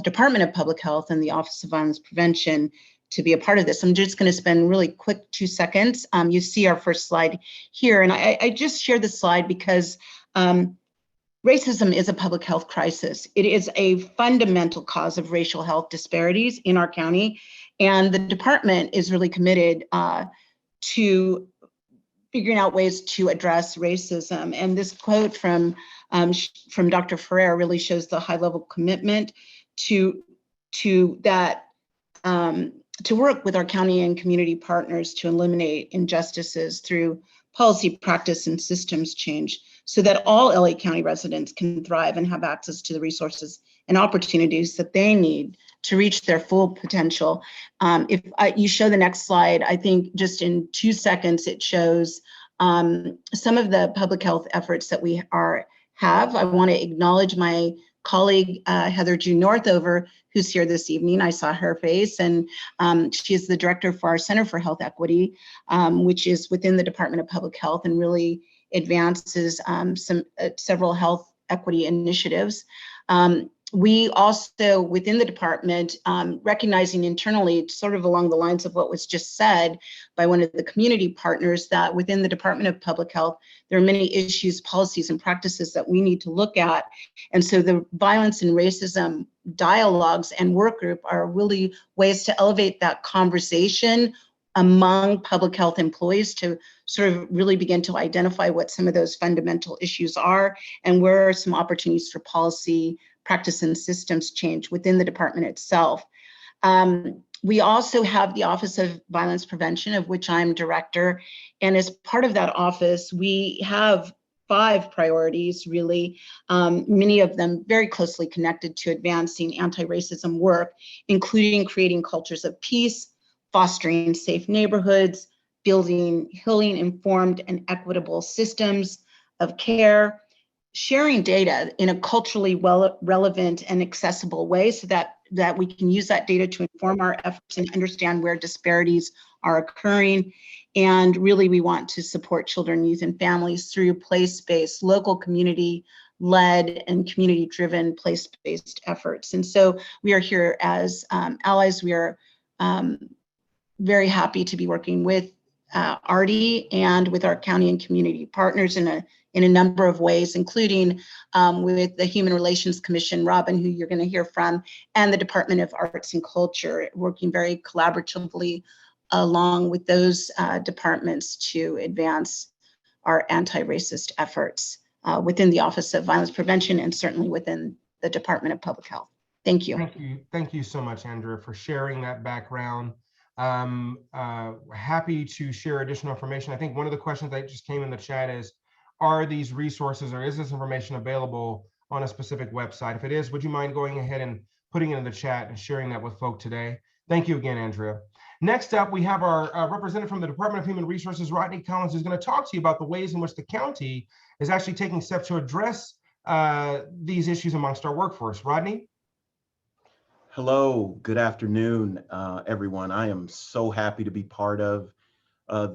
Department of Public Health and the Office of Violence Prevention to be a part of this. I'm just going to spend really quick 2 seconds. You see our first slide here, and I just shared this slide because racism is a public health crisis. It is a fundamental cause of racial health disparities in our county, and the department is really committed to figuring out ways to address racism. And this quote from Dr. Ferrer really shows the high level commitment to that, to work with our county and community partners to eliminate injustices through policy, practice, and systems change so that all LA County residents can thrive and have access to the resources and opportunities that they need to reach their full potential. If you show the next slide, I think just in 2 seconds, it shows some of the public health efforts that we have. I want to acknowledge my colleague, Heather June Northover, who's here this evening. I saw her face, and she is the director for our Center for Health Equity, which is within the Department of Public Health and really advances several health equity initiatives. We also, within the department, recognizing internally, sort of along the lines of what was just said by one of the community partners, that within the Department of Public Health, there are many issues, policies, and practices that we need to look at. And so the violence and racism dialogues and work group are really ways to elevate that conversation among public health employees to sort of really begin to identify what some of those fundamental issues are and where are some opportunities for policy, practice, and systems change within the department itself. We also have the Office of Violence Prevention, of which I'm director. And as part of that office, we have 5 priorities, really, many of them very closely connected to advancing anti-racism work, including creating cultures of peace, fostering safe neighborhoods, building healing, informed, and equitable systems of care, sharing data in a culturally relevant and accessible way so that we can use that data to inform our efforts and understand where disparities are occurring. And really, we want to support children, youth, and families through place-based, local community-led and community-driven place-based efforts. And so we are here as allies. We are very happy to be working with ARDI and with our county and community partners in a number of ways, including with the Human Relations Commission, Robin, who you're going to hear from, and the Department of Arts and Culture, working very collaboratively along with those departments to advance our anti-racist efforts. within the Office of Violence Prevention and certainly within the Department of Public Health. Thank you. Thank you so much, Andrea, for sharing that background. Happy to share additional information. I think one of the questions that just came in the chat is, are these resources or is this information available on a specific website? If it is, would you mind going ahead and putting it in the chat and sharing that with folk today? Thank you again, Andrea. Next up, we have our representative from the Department of Human Resources, Rodney Collins, who's going to talk to you about the ways in which the county is actually taking steps to address these issues amongst our workforce. Rodney? Hello, good afternoon, everyone. I am so happy to be part of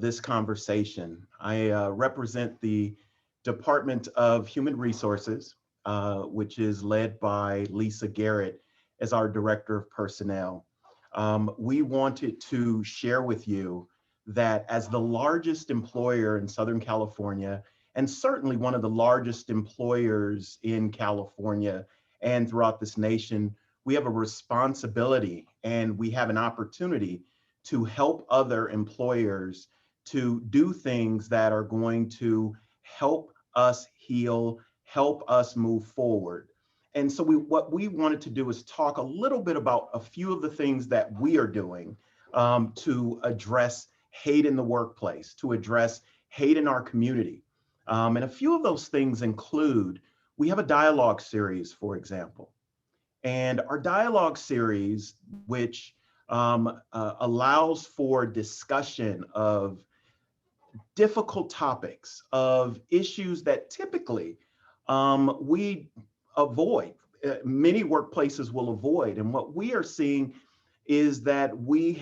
this conversation. I represent the Department of Human Resources, which is led by Lisa Garrett as our Director of Personnel. We wanted to share with you that as the largest employer in Southern California, and certainly one of the largest employers in California and throughout this nation, we have a responsibility and we have an opportunity to help other employers to do things that are going to help us heal, help us move forward. And so what we wanted to do is talk a little bit about a few of the things that we are doing to address hate in the workplace, to address hate in our community. And a few of those things include, we have a dialogue series, for example. And our dialogue series, which allows for discussion of difficult topics, of issues that typically we avoid, many workplaces will avoid. And what we are seeing is that we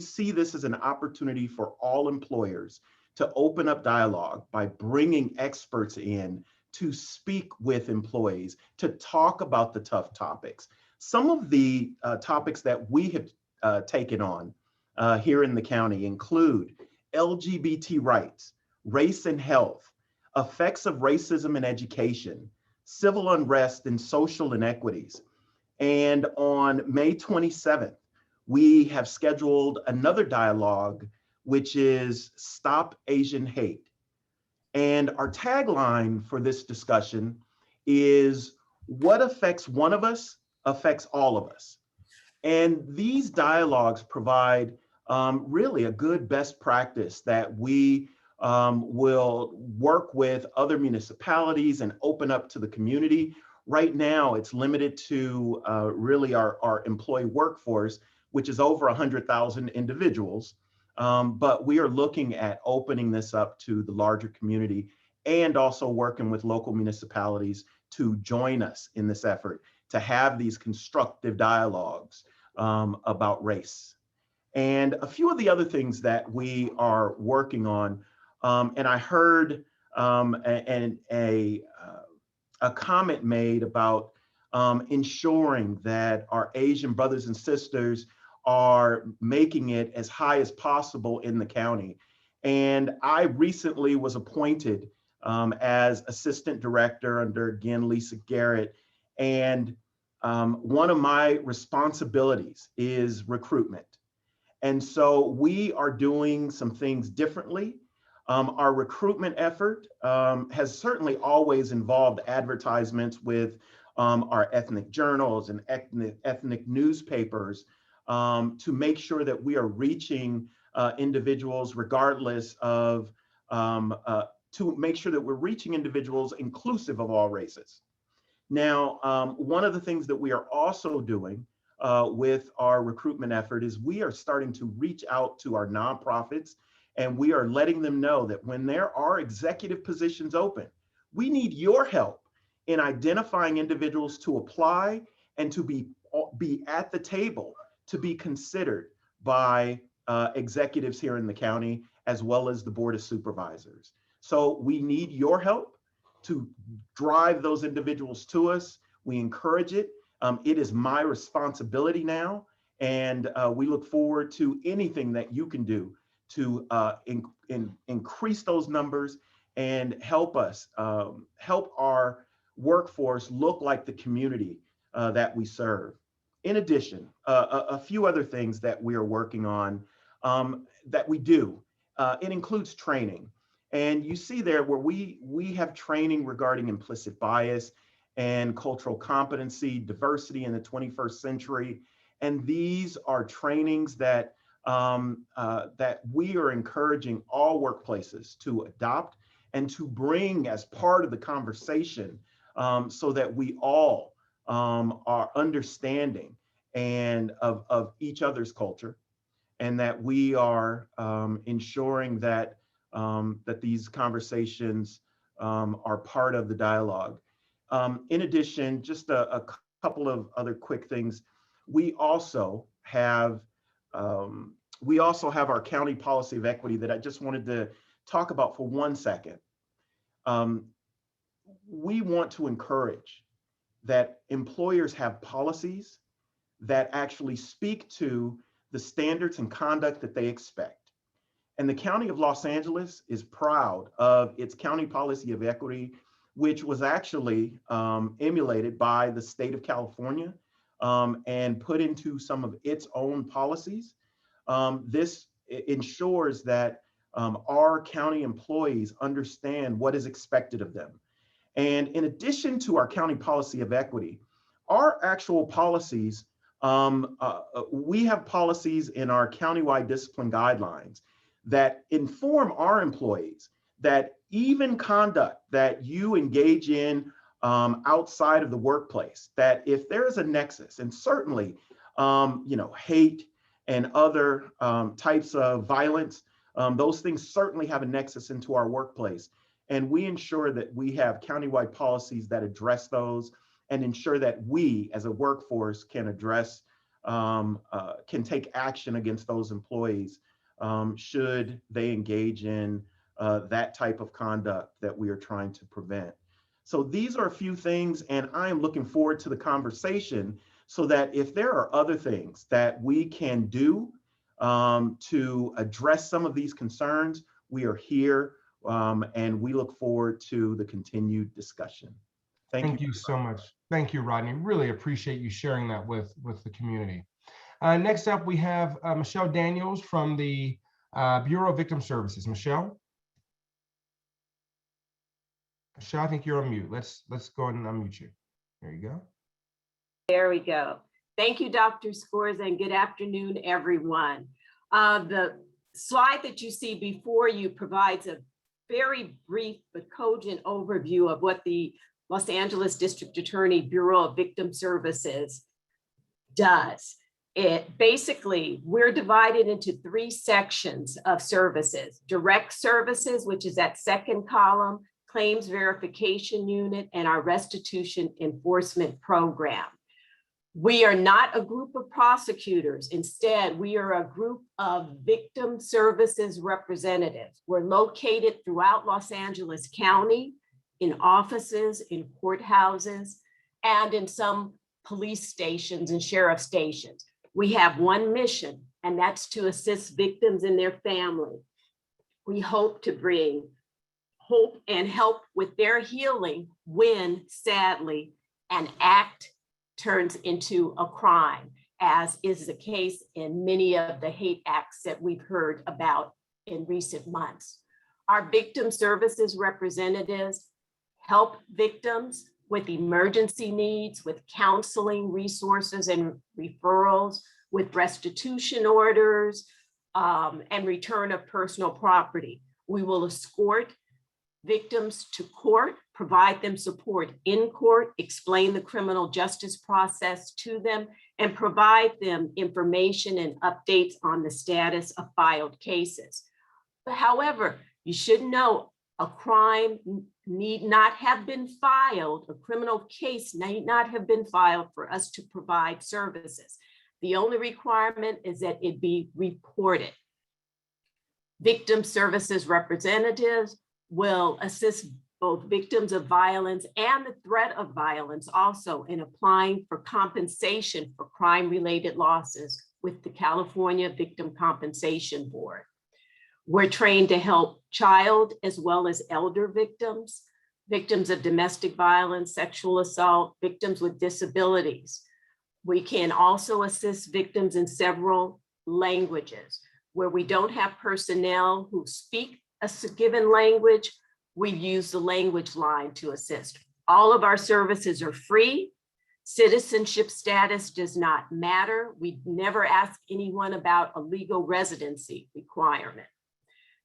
see this as an opportunity for all employers to open up dialogue by bringing experts in to speak with employees, to talk about the tough topics. Some of the topics that we have taken on here in the county include LGBT rights, race and health, effects of racism in education, civil unrest and social inequities. And on May 27th, we have scheduled another dialogue, which is Stop Asian Hate. And our tagline for this discussion is, what affects one of us affects all of us. And these dialogues provide really a good best practice that we will work with other municipalities and open up to the community. Right now, it's limited to really our employee workforce, which is over 100,000 individuals. But we are looking at opening this up to the larger community and also working with local municipalities to join us in this effort to have these constructive dialogues about race. And a few of the other things that we are working on, and I heard a comment made about ensuring that our Asian brothers and sisters are making it as high as possible in the county. And I recently was appointed as assistant director under, again, Lisa Garrett. And one of my responsibilities is recruitment. And so we are doing some things differently. Our recruitment effort has certainly always involved advertisements with our ethnic journals and ethnic newspapers to make sure that we are reaching individuals regardless of, to make sure that we're reaching individuals inclusive of all races. Now, one of the things that we are also doing with our recruitment effort is we are starting to reach out to our nonprofits, and we are letting them know that when there are executive positions open, we need your help in identifying individuals to apply and to be at the table to be considered by executives here in the county, as well as the Board of Supervisors. So we need your help to drive those individuals to us. We encourage it. It is my responsibility now, and we look forward to anything that you can do to increase those numbers and help us, help our workforce look like the community that we serve. In addition, a few other things that we are working on that we do, it includes training. And you see there where we have training regarding implicit bias and cultural competency, diversity in the 21st century. And these are trainings that that we are encouraging all workplaces to adopt and to bring as part of the conversation, so that we all are understanding and of each other's culture, and that we are ensuring that that these conversations are part of the dialogue. In addition, just a couple of other quick things. We also have our county policy of equity that I just wanted to talk about for 1 second. We want to encourage that employers have policies that actually speak to the standards and conduct that they expect. And the County of Los Angeles is proud of its county policy of equity, which was actually emulated by the state of California and put into some of its own policies. This ensures that our county employees understand what is expected of them. And in addition to our county policy of equity, our actual policies, we have policies in our countywide discipline guidelines that inform our employees that even conduct that you engage in outside of the workplace, that if there is a nexus, and certainly, hate and other types of violence, those things certainly have a nexus into our workplace. And we ensure that we have countywide policies that address those and ensure that we as a workforce can address, can take action against those employees should they engage in that type of conduct that we are trying to prevent. So these are a few things, and I am looking forward to the conversation so that if there are other things that we can do to address some of these concerns, we are here and we look forward to the continued discussion. Thank you so much. Thank you, Rodney. Really appreciate you sharing that with the community. Next up, we have Michelle Daniels from the Bureau of Victim Services. Michelle? Michelle, I think you're on mute. Let's go ahead and unmute you. There you go. There we go. Thank you, Dr. Scorza, and good afternoon, everyone. The slide that you see before you provides a very brief but cogent overview of what the Los Angeles District Attorney Bureau of Victim Services does. It basically, we're divided into 3 sections of services: direct services, which is that second column, claims verification unit, and our restitution enforcement program. We are not a group of prosecutors. Instead, we are a group of victim services representatives. We're located throughout Los Angeles County, in offices, in courthouses, and in some police stations and sheriff stations. We have one mission, and that's to assist victims and their family. We hope to bring hope and help with their healing when, sadly, an act turns into a crime, as is the case in many of the hate acts that we've heard about in recent months. Our victim services representatives help victims with emergency needs, with counseling resources and referrals, with restitution orders, and return of personal property. We will escort victims to court, provide them support in court, explain the criminal justice process to them, and provide them information and updates on the status of filed cases. But however, you should know a crime need not have been filed, a criminal case need not have been filed for us to provide services. The only requirement is that it be reported. Victim services representatives will assist both victims of violence and the threat of violence also in applying for compensation for crime-related losses with the California Victim Compensation Board. We're trained to help child as well as elder victims, victims of domestic violence, sexual assault, victims with disabilities. We can also assist victims in several languages. Where we don't have personnel who speak given language, we use the language line to assist. All of our services are free. Citizenship status does not matter. We never ask anyone about a legal residency requirement.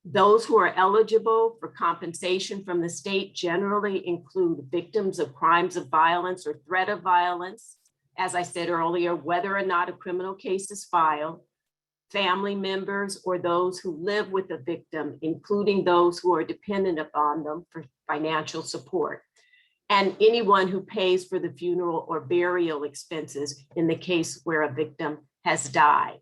Those who are eligible for compensation from the state generally include victims of crimes of violence or threat of violence. As I said earlier, whether or not a criminal case is filed, family members or those who live with the victim, including those who are dependent upon them for financial support, and anyone who pays for the funeral or burial expenses in the case where a victim has died.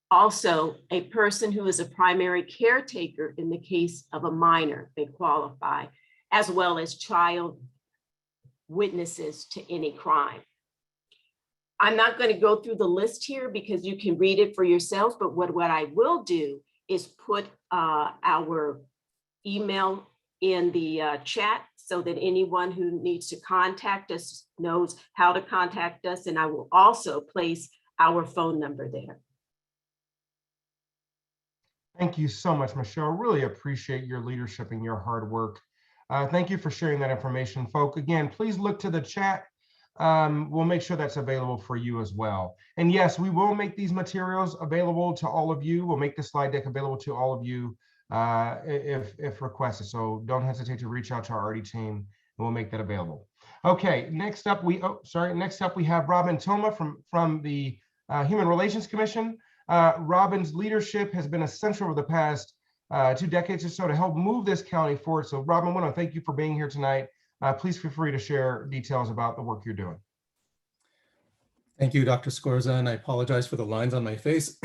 Also, a person who is a primary caretaker in the case of a minor may qualify, as well as child witnesses to any crime. I'm not going to go through the list here because you can read it for yourselves, but what I will do is put our email in the chat so that anyone who needs to contact us knows how to contact us, and I will also place our phone number there. Thank you so much, Michelle. Really appreciate your leadership and your hard work. Thank you for sharing that information, folk. Again, please look to the chat. We'll make sure that's available for you as well. And yes, we will make these materials available to all of you. We'll make the slide deck available to all of you if requested. So don't hesitate to reach out to our ARDI team and we'll make that available. Okay, next up we have Robin Toma from the Human Relations Commission. Robin's leadership has been essential over the past 2 decades or so to help move this county forward. So Robin, I want to thank you for being here tonight. Please feel free to share details about the work you're doing. Thank you, Dr. Scorza, and I apologize for the lines on my face.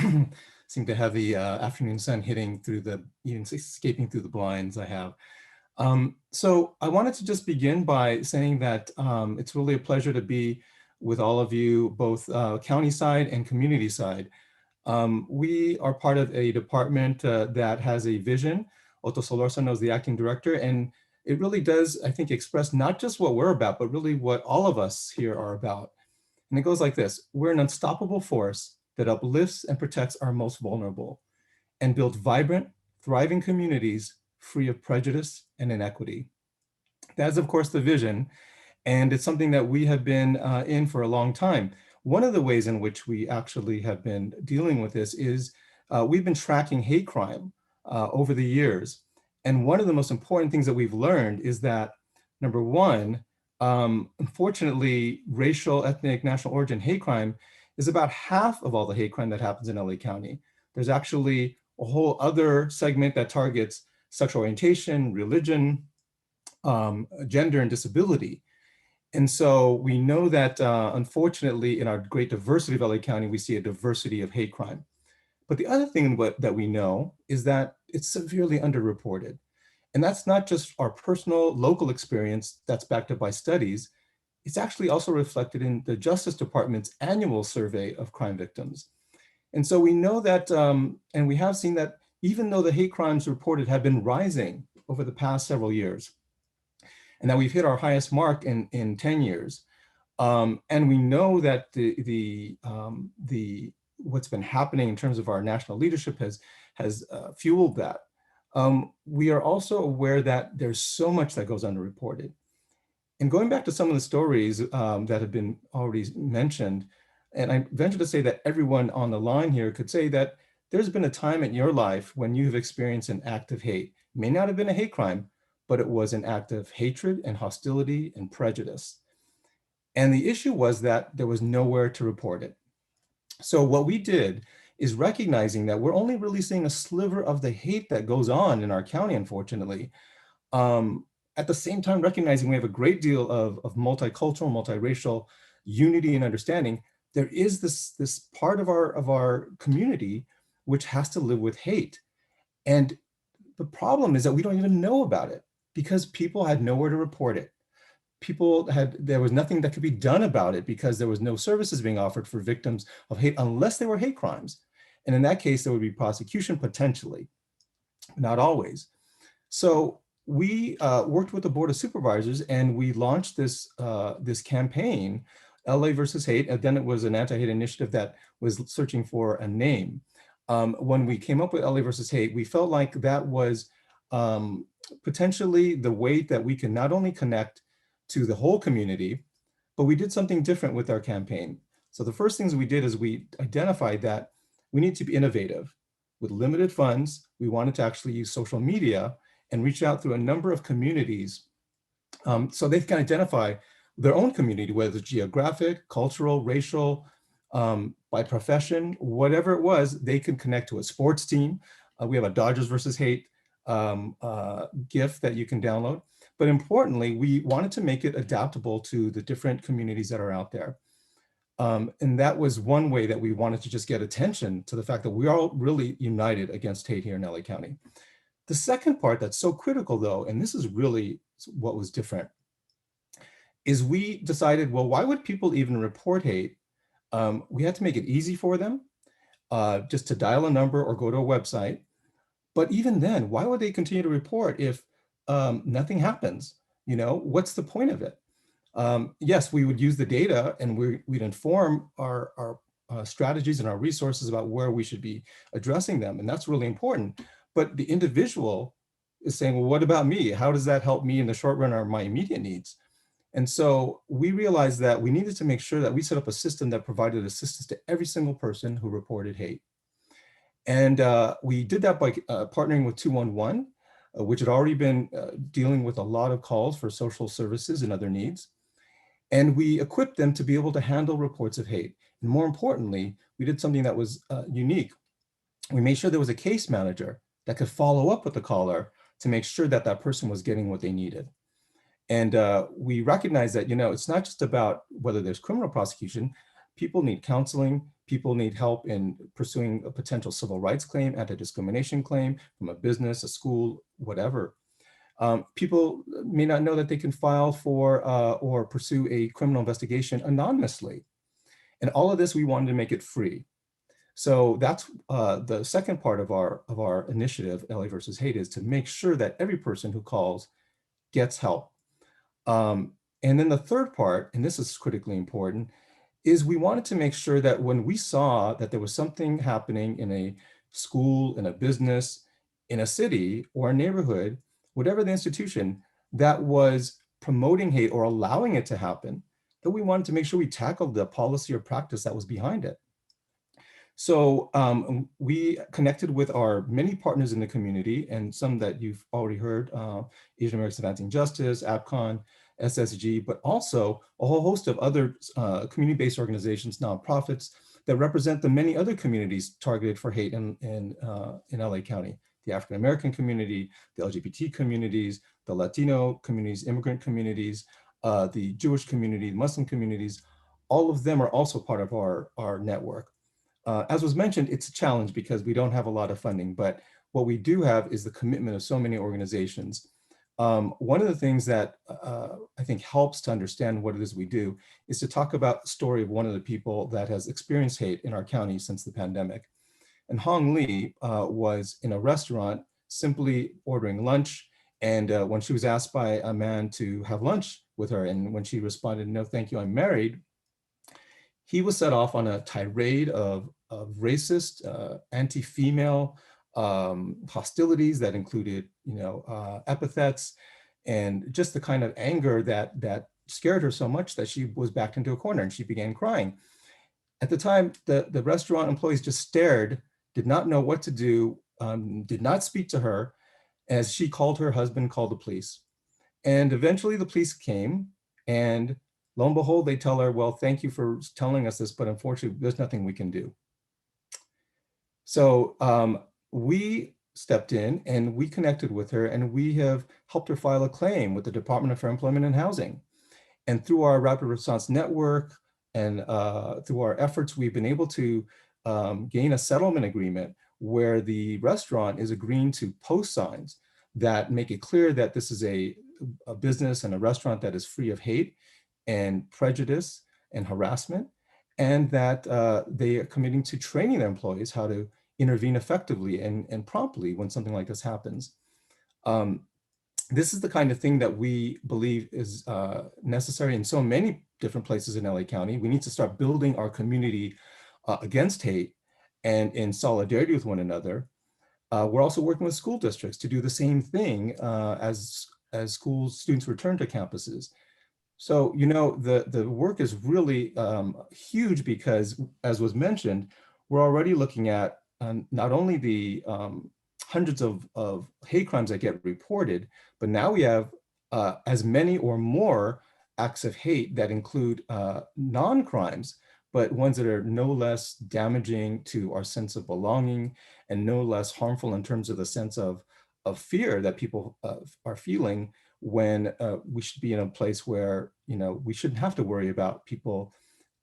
Seem to have the afternoon sun hitting through even escaping through the blinds I have. So I wanted to just begin by saying that it's really a pleasure to be with all of you, both county side and community side. We are part of a department that has a vision. Otto Solorzano is the acting director, and it really does, I think, express not just what we're about, but really what all of us here are about. And it goes like this: we're an unstoppable force that uplifts and protects our most vulnerable and builds vibrant, thriving communities free of prejudice and inequity. That's, of course, the vision, and it's something that we have been in for a long time. One of the ways in which we actually have been dealing with this is we've been tracking hate crime over the years. And one of the most important things that we've learned is that, number one, unfortunately, racial, ethnic, national origin hate crime is about half of all the hate crime that happens in LA County. There's actually a whole other segment that targets sexual orientation, religion, gender, and disability. And so we know that, unfortunately, in our great diversity of LA County, we see a diversity of hate crime. But the other thing that we know is that it's severely underreported. And that's not just our personal local experience that's backed up by studies. It's actually also reflected in the Justice Department's annual survey of crime victims. And so we know that, and we have seen that even though the hate crimes reported have been rising over the past several years, and that we've hit our highest mark in 10 years. And we know that what's been happening in terms of our national leadership has fueled that. We are also aware that there's so much that goes underreported. And going back to some of the stories that have been already mentioned, and I venture to say that everyone on the line here could say that there's been a time in your life when you've experienced an act of hate. It may not have been a hate crime, but it was an act of hatred and hostility and prejudice. And the issue was that there was nowhere to report it. So what we did is recognizing that we're only really seeing a sliver of the hate that goes on in our county, unfortunately. At the same time, recognizing we have a great deal of multicultural, multiracial unity and understanding, there is this part of our community which has to live with hate. And the problem is that we don't even know about it because people had nowhere to report it. There was nothing that could be done about it because there was no services being offered for victims of hate unless they were hate crimes. And in that case, there would be prosecution potentially, not always. So we worked with the Board of Supervisors and we launched this campaign, LA versus Hate, and then it was an anti-hate initiative that was searching for a name. When we came up with LA versus Hate, we felt like that was potentially the way that we can not only connect to the whole community, but we did something different with our campaign. So the first things we did is we identified that we need to be innovative. With limited funds, we wanted to actually use social media and reach out through a number of communities so they can identify their own community, whether it's geographic, cultural, racial, by profession, whatever it was, they can connect to a sports team. We have a Dodgers versus Hate GIF that you can download. But importantly, we wanted to make it adaptable to the different communities that are out there. And that was one way that we wanted to just get attention to the fact that we are all really united against hate here in LA County. The second part that's so critical though, and this is really what was different, is we decided, well, why would people even report hate? We had to make it easy for them just to dial a number or go to a website. But even then, why would they continue to report if nothing happens? You know, what's the point of it? Yes, we would use the data and we'd inform our strategies and our resources about where we should be addressing them. And that's really important. But the individual is saying, well, what about me? How does that help me in the short run or my immediate needs? And so we realized that we needed to make sure that we set up a system that provided assistance to every single person who reported hate. And we did that by partnering with 211, which had already been dealing with a lot of calls for social services and other needs. And we equipped them to be able to handle reports of hate. And more importantly, we did something that was unique. We made sure there was a case manager that could follow up with the caller to make sure that that person was getting what they needed. And we recognize that, you know, it's not just about whether there's criminal prosecution. People need counseling. People need help in pursuing a potential civil rights claim, anti-discrimination claim from a business, a school, whatever. People may not know that they can file for or pursue a criminal investigation anonymously. And all of this, we wanted to make it free. So that's the second part of our initiative, LA versus Hate, is to make sure that every person who calls gets help. And then the third part, and this is critically important, is we wanted to make sure that when we saw that there was something happening in a school, in a business, in a city or a neighborhood, whatever the institution, that was promoting hate or allowing it to happen, that we wanted to make sure we tackled the policy or practice that was behind it. So we connected with our many partners in the community, and some that you've already heard, Asian Americans Advancing Justice, APCON, SSG, but also a whole host of other community-based organizations, nonprofits that represent the many other communities targeted for hate in LA County. The African American community, the LGBT communities, the Latino communities, immigrant communities, the Jewish community, Muslim communities, all of them are also part of our network. As was mentioned, it's a challenge because we don't have a lot of funding, but what we do have is the commitment of so many organizations. One of the things that I think helps to understand what it is we do is to talk about the story of one of the people that has experienced hate in our county since the pandemic. And Hong Lee was in a restaurant simply ordering lunch. And when she was asked by a man to have lunch with her, and when she responded, "No, thank you, I'm married," he was set off on a tirade of racist, anti-female hostilities that included, you know, epithets and just the kind of anger that scared her so much that she was backed into a corner and she began crying. At the time, the restaurant employees just stared, did not know what to do, did not speak to her as she called her husband, called the police. And eventually the police came, and lo and behold, they tell her, "Well, thank you for telling us this, but unfortunately, there's nothing we can do." So we stepped in and we connected with her, and we have helped her file a claim with the Department of Fair Employment and Housing. And through our rapid response network and through our efforts, we've been able to gain a settlement agreement where the restaurant is agreeing to post signs that make it clear that this is a business and a restaurant that is free of hate and prejudice and harassment, and that they are committing to training their employees how to intervene effectively and promptly when something like this happens. This is the kind of thing that we believe is necessary in so many different places in LA County. We need to start building our community against hate and in solidarity with one another. We're also working with school districts to do the same thing as students return to campuses. So, you know, the work is really huge because, as was mentioned, we're already looking at not only the hundreds of hate crimes that get reported, but now we have as many or more acts of hate that include non-crimes, but ones that are no less damaging to our sense of belonging and no less harmful in terms of the sense of fear that people are feeling when we should be in a place where, you know, we shouldn't have to worry about people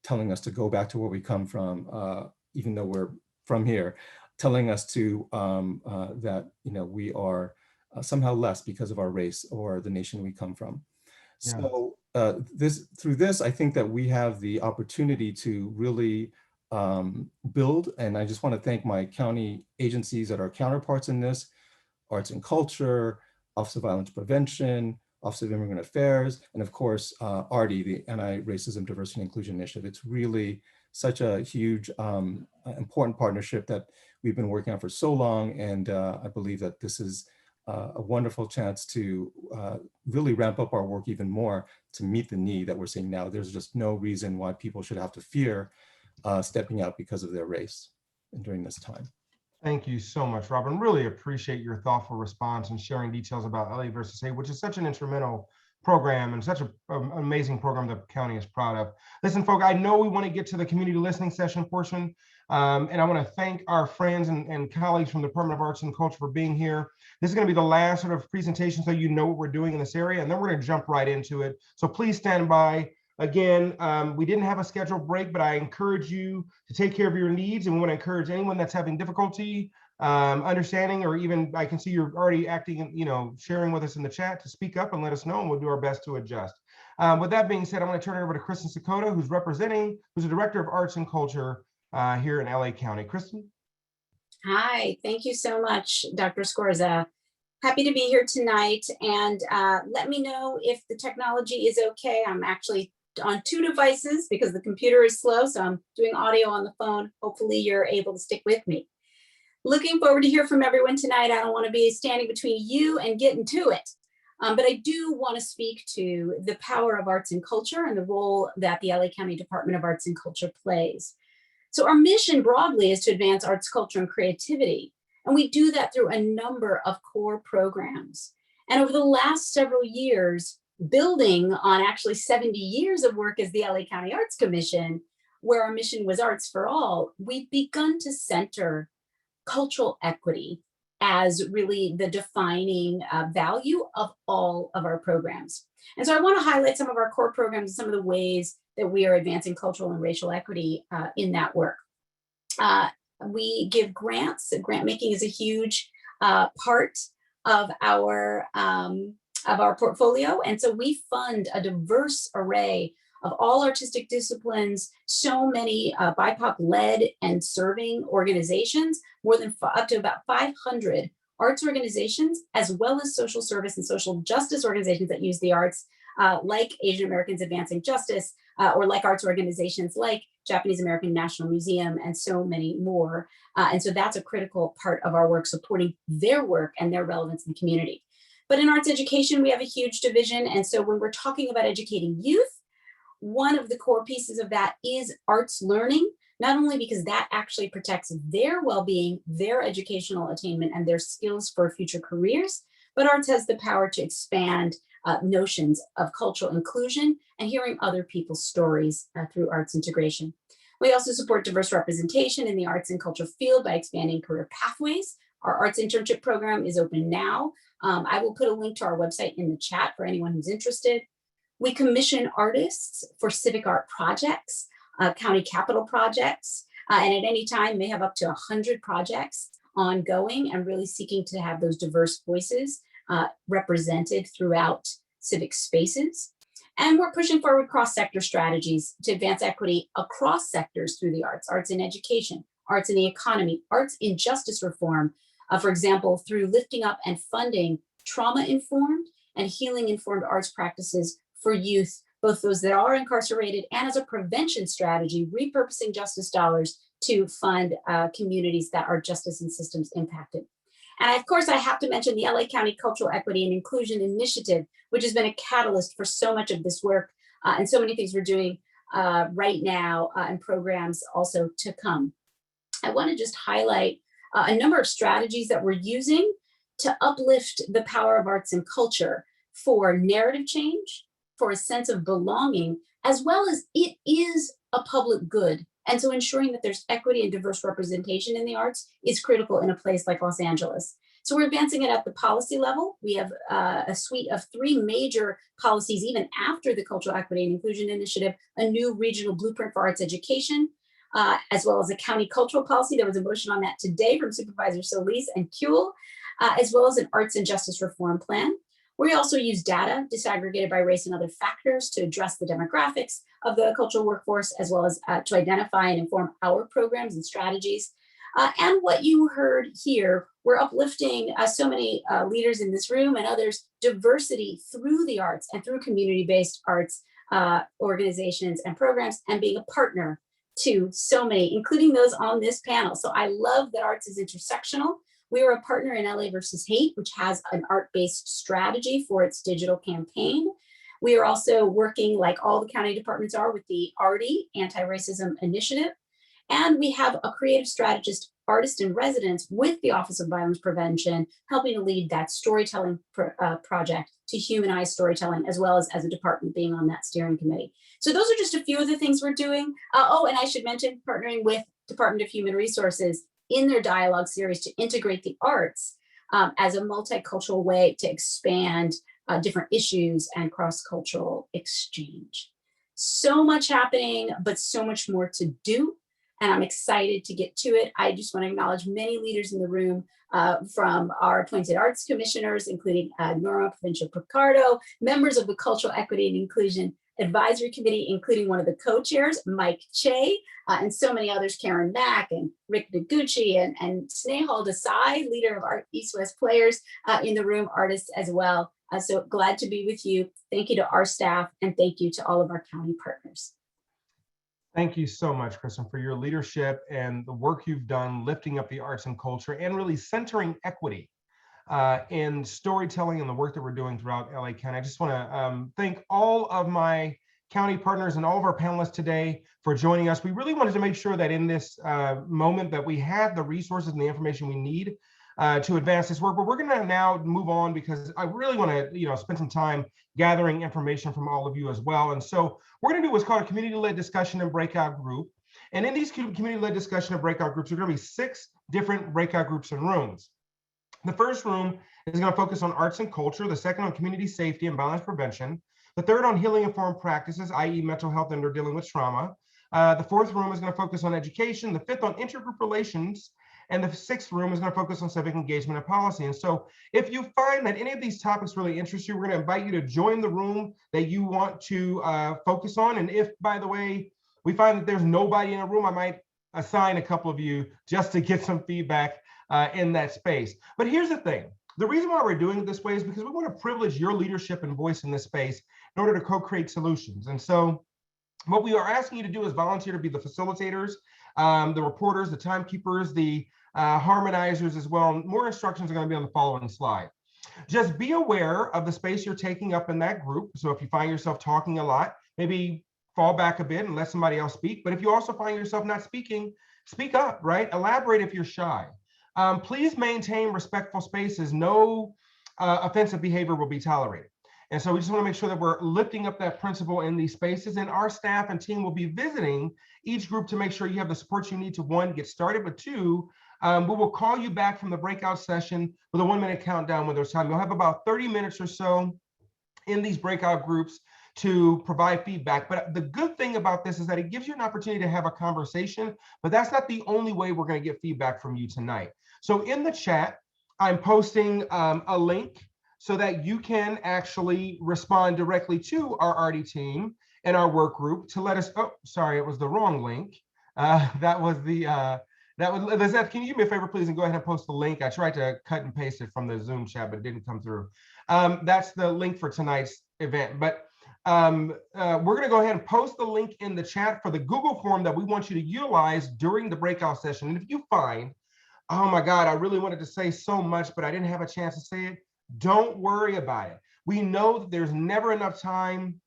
telling us to go back to where we come from, even though we're from here, telling us to that, you know, we are somehow less because of our race or the nation we come from. Yeah. So through this, I think that we have the opportunity to really build, and I just want to thank my county agencies that are counterparts in this: Arts and Culture, Office of Violence Prevention, Office of Immigrant Affairs, and of course, ARDI, the Anti-Racism, Diversity, and Inclusion Initiative. It's really such a huge, important partnership that we've been working on for so long, and I believe that this is a wonderful chance to really ramp up our work even more to meet the need that we're seeing now. There's just no reason why people should have to fear stepping out because of their race during this time. Thank you so much, Robin. Really appreciate your thoughtful response and sharing details about LA versus Hate, which is such an instrumental program and such an amazing program the county is proud of. Listen, folks, I know we want to get to the community listening session portion, and I want to thank our friends and colleagues from the Department of Arts and Culture for being here. This is going to be the last sort of presentation so you know what we're doing in this area, and then we're going to jump right into it. So please stand by. Again, we didn't have a scheduled break, but I encourage you to take care of your needs, and we want to encourage anyone that's having difficulty understanding, or even I can see you're already acting, you know, sharing with us in the chat, to speak up and let us know, and we'll do our best to adjust. With that being said, I'm going to turn it over to Kristen Sakota, who's the Director of Arts and Culture here in LA County. Kristen. Hi, thank you so much, Dr. Scorza. Happy to be here tonight, and let me know if the technology is okay. I'm actually on 2 devices because the computer is slow, so I'm doing audio on the phone. Hopefully you're able to stick with me. Looking forward to hear from everyone tonight. I don't want to be standing between you and getting to it, but I do want to speak to the power of arts and culture and the role that the LA County Department of Arts and Culture plays. So our mission broadly is to advance arts, culture, and creativity, and we do that through a number of core programs. And over the last several years, building on actually 70 years of work as the LA County Arts Commission, where our mission was Arts for All, we've begun to center cultural equity as really the defining value of all of our programs. And so I want to highlight some of our core programs and some of the ways that we are advancing cultural and racial equity in that work. We give grants. Grant making is a huge part of our portfolio. And so we fund a diverse array of all artistic disciplines, so many BIPOC-led and serving organizations, more than up to about 500 arts organizations, as well as social service and social justice organizations that use the arts, like Asian Americans Advancing Justice, or like arts organizations like Japanese American National Museum, and so many more. And so that's a critical part of our work, supporting their work and their relevance in the community. But in arts education, we have a huge division. And so when we're talking about educating youth, one of the core pieces of that is arts learning, not only because that actually protects their well-being, their educational attainment, and their skills for future careers, but arts has the power to expand notions of cultural inclusion and hearing other people's stories through arts integration. We also support diverse representation in the arts and culture field by expanding career pathways. Our arts internship program is open now. I will put a link to our website in the chat for anyone who's interested. We commission artists for civic art projects, county capital projects, and at any time may have up to 100 projects ongoing, and really seeking to have those diverse voices represented throughout civic spaces. And we're pushing forward cross-sector strategies to advance equity across sectors through the arts, arts in education, arts in the economy, arts in justice reform, for example, through lifting up and funding trauma-informed and healing-informed arts practices for youth, both those that are incarcerated and as a prevention strategy, repurposing justice dollars to fund communities that are justice and systems impacted. And of course, I have to mention the LA County Cultural Equity and Inclusion Initiative, which has been a catalyst for so much of this work and so many things we're doing right now and programs also to come. I want to just highlight a number of strategies that we're using to uplift the power of arts and culture for narrative change, for a sense of belonging, as well as it is a public good. And so ensuring that there's equity and diverse representation in the arts is critical in a place like Los Angeles. So we're advancing it at the policy level. We have a suite of 3 major policies, even after the Cultural Equity and Inclusion Initiative, a new regional blueprint for arts education, as well as a county cultural policy. There was a motion on that today from Supervisor Solis and Kuehl, as well as an arts and justice reform plan. We also use data disaggregated by race and other factors to address the demographics of the cultural workforce, as well as to identify and inform our programs and strategies. And what you heard here, we're uplifting so many leaders in this room and others, diversity through the arts and through community-based arts organizations and programs, and being a partner to so many, including those on this panel. So I love that arts is intersectional. We are a partner in LA versus Hate, which has an art-based strategy for its digital campaign. We are also working, like all the county departments are, with the ARDI, Anti-Racism Initiative. And we have a creative strategist, artist in residence with the Office of Violence Prevention, helping to lead that storytelling project to humanize storytelling, as well as a department being on that steering committee. So those are just a few of the things we're doing. Oh, and I should mention partnering with Department of Human Resources in their dialogue series to integrate the arts as a multicultural way to expand different issues and cross-cultural exchange. So much happening, but so much more to do. And I'm excited to get to it. I just want to acknowledge many leaders in the room from our appointed arts commissioners, including Norma Provincial-Picardo, members of the Cultural Equity and Inclusion Advisory Committee, including one of the co-chairs, Mike Che, and so many others, Karen Mack and Rick Noguchi and Snehal Desai, leader of our East-West Players in the room, artists as well. So glad to be with you. Thank you to our staff, and thank you to all of our county partners. Thank you so much, Kristen, for your leadership and the work you've done lifting up the arts and culture and really centering equity in storytelling and the work that we're doing throughout LA County. I just want to thank all of my county partners and all of our panelists today for joining us. We really wanted to make sure that in this moment that we have the resources and the information we need to advance this work, but we're going to now move on because I really want to, spend some time gathering information from all of you as well. And so we're going to do what's called a community-led discussion and breakout group. And in these community-led discussion and breakout groups, there are going to be 6 different breakout groups and rooms. The first room is going to focus on arts and culture, the second on community safety and violence prevention, the third on healing informed practices, i.e. mental health and or dealing with trauma. The fourth room is going to focus on education, the fifth on intergroup relations, and the 6th room is going to focus on civic engagement and policy. And so if you find that any of these topics really interest you, we're going to invite you to join the room that you want to focus on. And if, by the way, we find that there's nobody in a room, I might assign a couple of you just to get some feedback in that space. But here's the thing. The reason why we're doing it this way is because we want to privilege your leadership and voice in this space in order to co-create solutions. And so what we are asking you to do is volunteer to be the facilitators, the reporters, the timekeepers, the harmonizers as well. More instructions are going to be on the following slide. Just be aware of the space you're taking up in that group. So if you find yourself talking a lot, maybe fall back a bit and let somebody else speak. But if you also find yourself not speaking, speak up, right? Elaborate if you're shy. Please maintain respectful spaces. No offensive behavior will be tolerated. And so we just want to make sure that we're lifting up that principle in these spaces, and our staff and team will be visiting each group to make sure you have the support you need to, 1, get started, but 2, we will call you back from the breakout session with a 1-minute countdown when there's time. You'll have about 30 minutes or so in these breakout groups to provide feedback. But the good thing about this is that it gives you an opportunity to have a conversation, but that's not the only way we're going to get feedback from you tonight. So in the chat, I'm posting a link so that you can actually respond directly to our ARDI team and our work group to let us, oh, sorry, it was the wrong link. That was the, Lizette, can you do me a favor, please, and go ahead and post the link? I tried to cut and paste it from the Zoom chat, but it didn't come through. That's the link for tonight's event. But we're gonna go ahead and post the link in the chat for the Google form that we want you to utilize during the breakout session. And if you find oh my God, I really wanted to say so much, but I didn't have a chance to say it. Don't worry about it. We know that there's never enough time.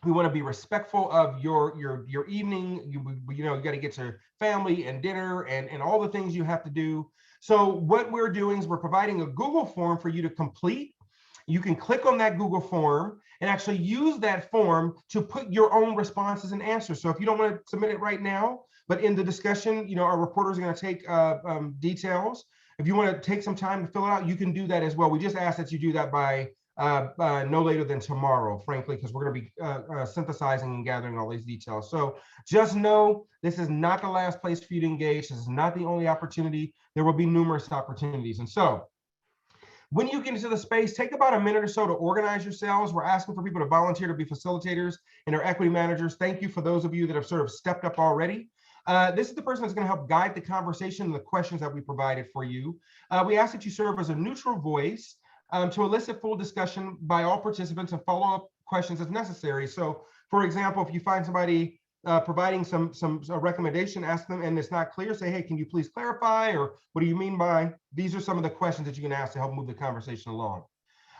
We want to be respectful of your evening. You know, you got to get to family and dinner and all the things you have to do. So what we're doing is we're providing a Google form for you to complete. You can click on that Google form and actually use that form to put your own responses and answers. So if you don't want to submit it right now, but in the discussion, you know, our reporters are going to take details. If you want to take some time to fill it out, you can do that as well. We just ask that you do that by no later than tomorrow, frankly, because we're going to be synthesizing and gathering all these details. So just know this is not the last place for you to engage. This is not the only opportunity. There will be numerous opportunities. And so when you get into the space, take about a minute or so to organize yourselves. We're asking for people to volunteer to be facilitators and our equity managers. Thank you for those of you that have sort of stepped up already. This is the person that's going to help guide the conversation and the questions that we provided for you. We ask that you serve as a neutral voice to elicit full discussion by all participants and follow-up questions as necessary. So, for example, if you find somebody providing some recommendation, ask them, and it's not clear, say, hey, can you please clarify, or what do you mean by? These are some of the questions that you can ask to help move the conversation along.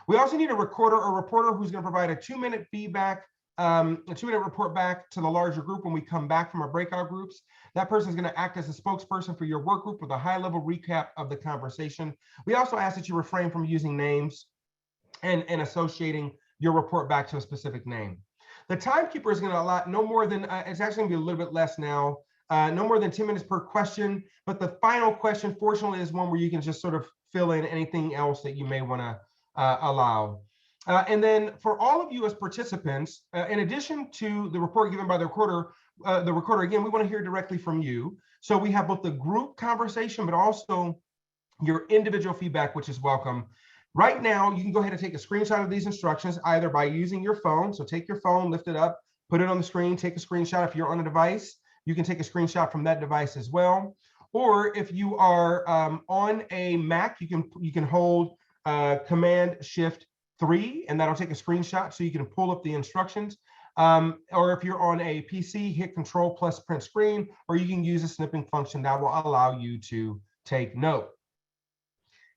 We also need a recorder or reporter who's going to provide a 2-minute feedback, a 2-minute report back to the larger group when we come back from our breakout groups. That person is going to act as a spokesperson for your work group with a high-level recap of the conversation. We also ask that you refrain from using names and associating your report back to a specific name. The timekeeper is going to allot no more than, it's actually going to be a little bit less now, no more than 10 minutes per question. But the final question, fortunately, is one where you can just sort of fill in anything else that you may want to allow. And then for all of you as participants, in addition to the report given by the recorder, again, we want to hear directly from you. So we have both the group conversation, but also your individual feedback, which is welcome. Right now, you can go ahead and take a screenshot of these instructions, either by using your phone. So take your phone, lift it up, put it on the screen, take a screenshot. If you're on a device, you can take a screenshot from that device as well. Or if you are on a Mac, you can hold Command-Shift-3, and that'll take a screenshot so you can pull up the instructions. Or if you're on a PC, hit Control plus print screen, or you can use a snipping function that will allow you to take note.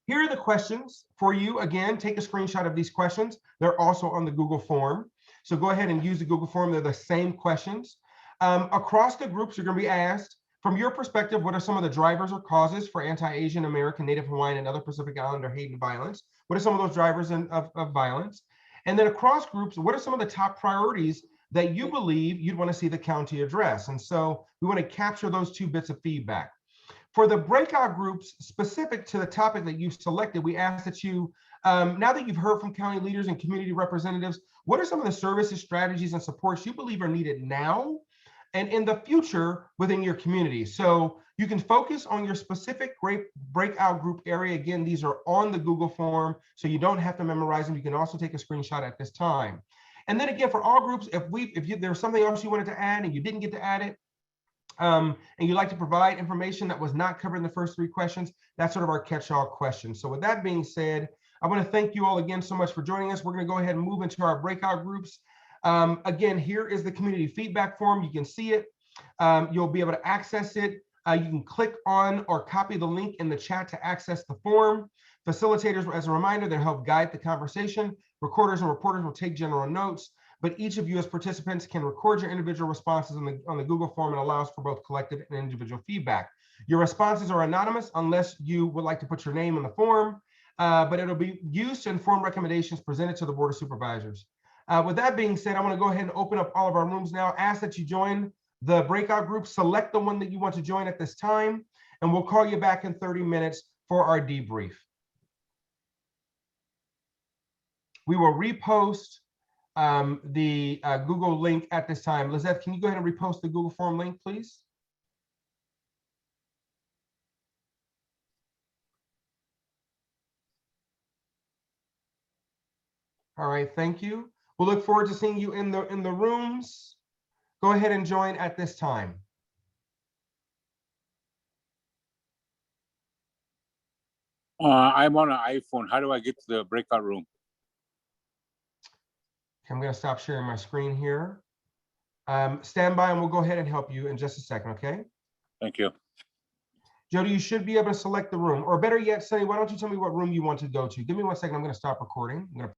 Here are the questions for you. Again, take a screenshot of these questions. They're also on the Google form. So go ahead and use the Google form. They're the same questions. Across the groups, you're going to be asked, from your perspective, what are some of the drivers or causes for anti-Asian American, Native Hawaiian, and other Pacific Islander hate and violence? What are some of those drivers of violence? And then across groups, what are some of the top priorities that you believe you'd want to see the county address? And so we want to capture those 2 bits of feedback. For the breakout groups specific to the topic that you've selected, we ask that you, now that you've heard from county leaders and community representatives, what are some of the services, strategies, and supports you believe are needed now and in the future within your community? So you can focus on your specific breakout group area. Again, these are on the Google form, so you don't have to memorize them. You can also take a screenshot at this time. And then again, for all groups, if there's something else you wanted to add and you didn't get to add it, and you'd like to provide information that was not covered in the first 3 questions, that's sort of our catch-all question. So with that being said, I want to thank you all again so much for joining us. We're going to go ahead and move into our breakout groups. Again, here is the community feedback form. You can see it. You'll be able to access it. You can click on or copy the link in the chat to access the form. Facilitators, as a reminder, they'll help guide the conversation. Recorders and reporters will take general notes, but each of you as participants can record your individual responses on the Google form and allows for both collective and individual feedback. Your responses are anonymous unless you would like to put your name in the form, but it'll be used to inform recommendations presented to the Board of Supervisors. With that being said, I want to go ahead and open up all of our rooms now. Ask that you join the breakout group, select the one that you want to join at this time, and we'll call you back in 30 minutes for our debrief. We will repost the Google link at this time. Lizette, can you go ahead and repost the Google form link, please? All right, thank you. We'll look forward to seeing you in the rooms. Go ahead and join at this time. I'm on an iPhone. How do I get to the breakout room? I'm going to stop sharing my screen here. Stand by and we'll go ahead and help you in just a second, okay? Thank you. Jody, you should be able to select the room, or better yet, Sunny, why don't you tell me what room you want to go to? Give me 1 second. I'm going to stop recording. I'm going to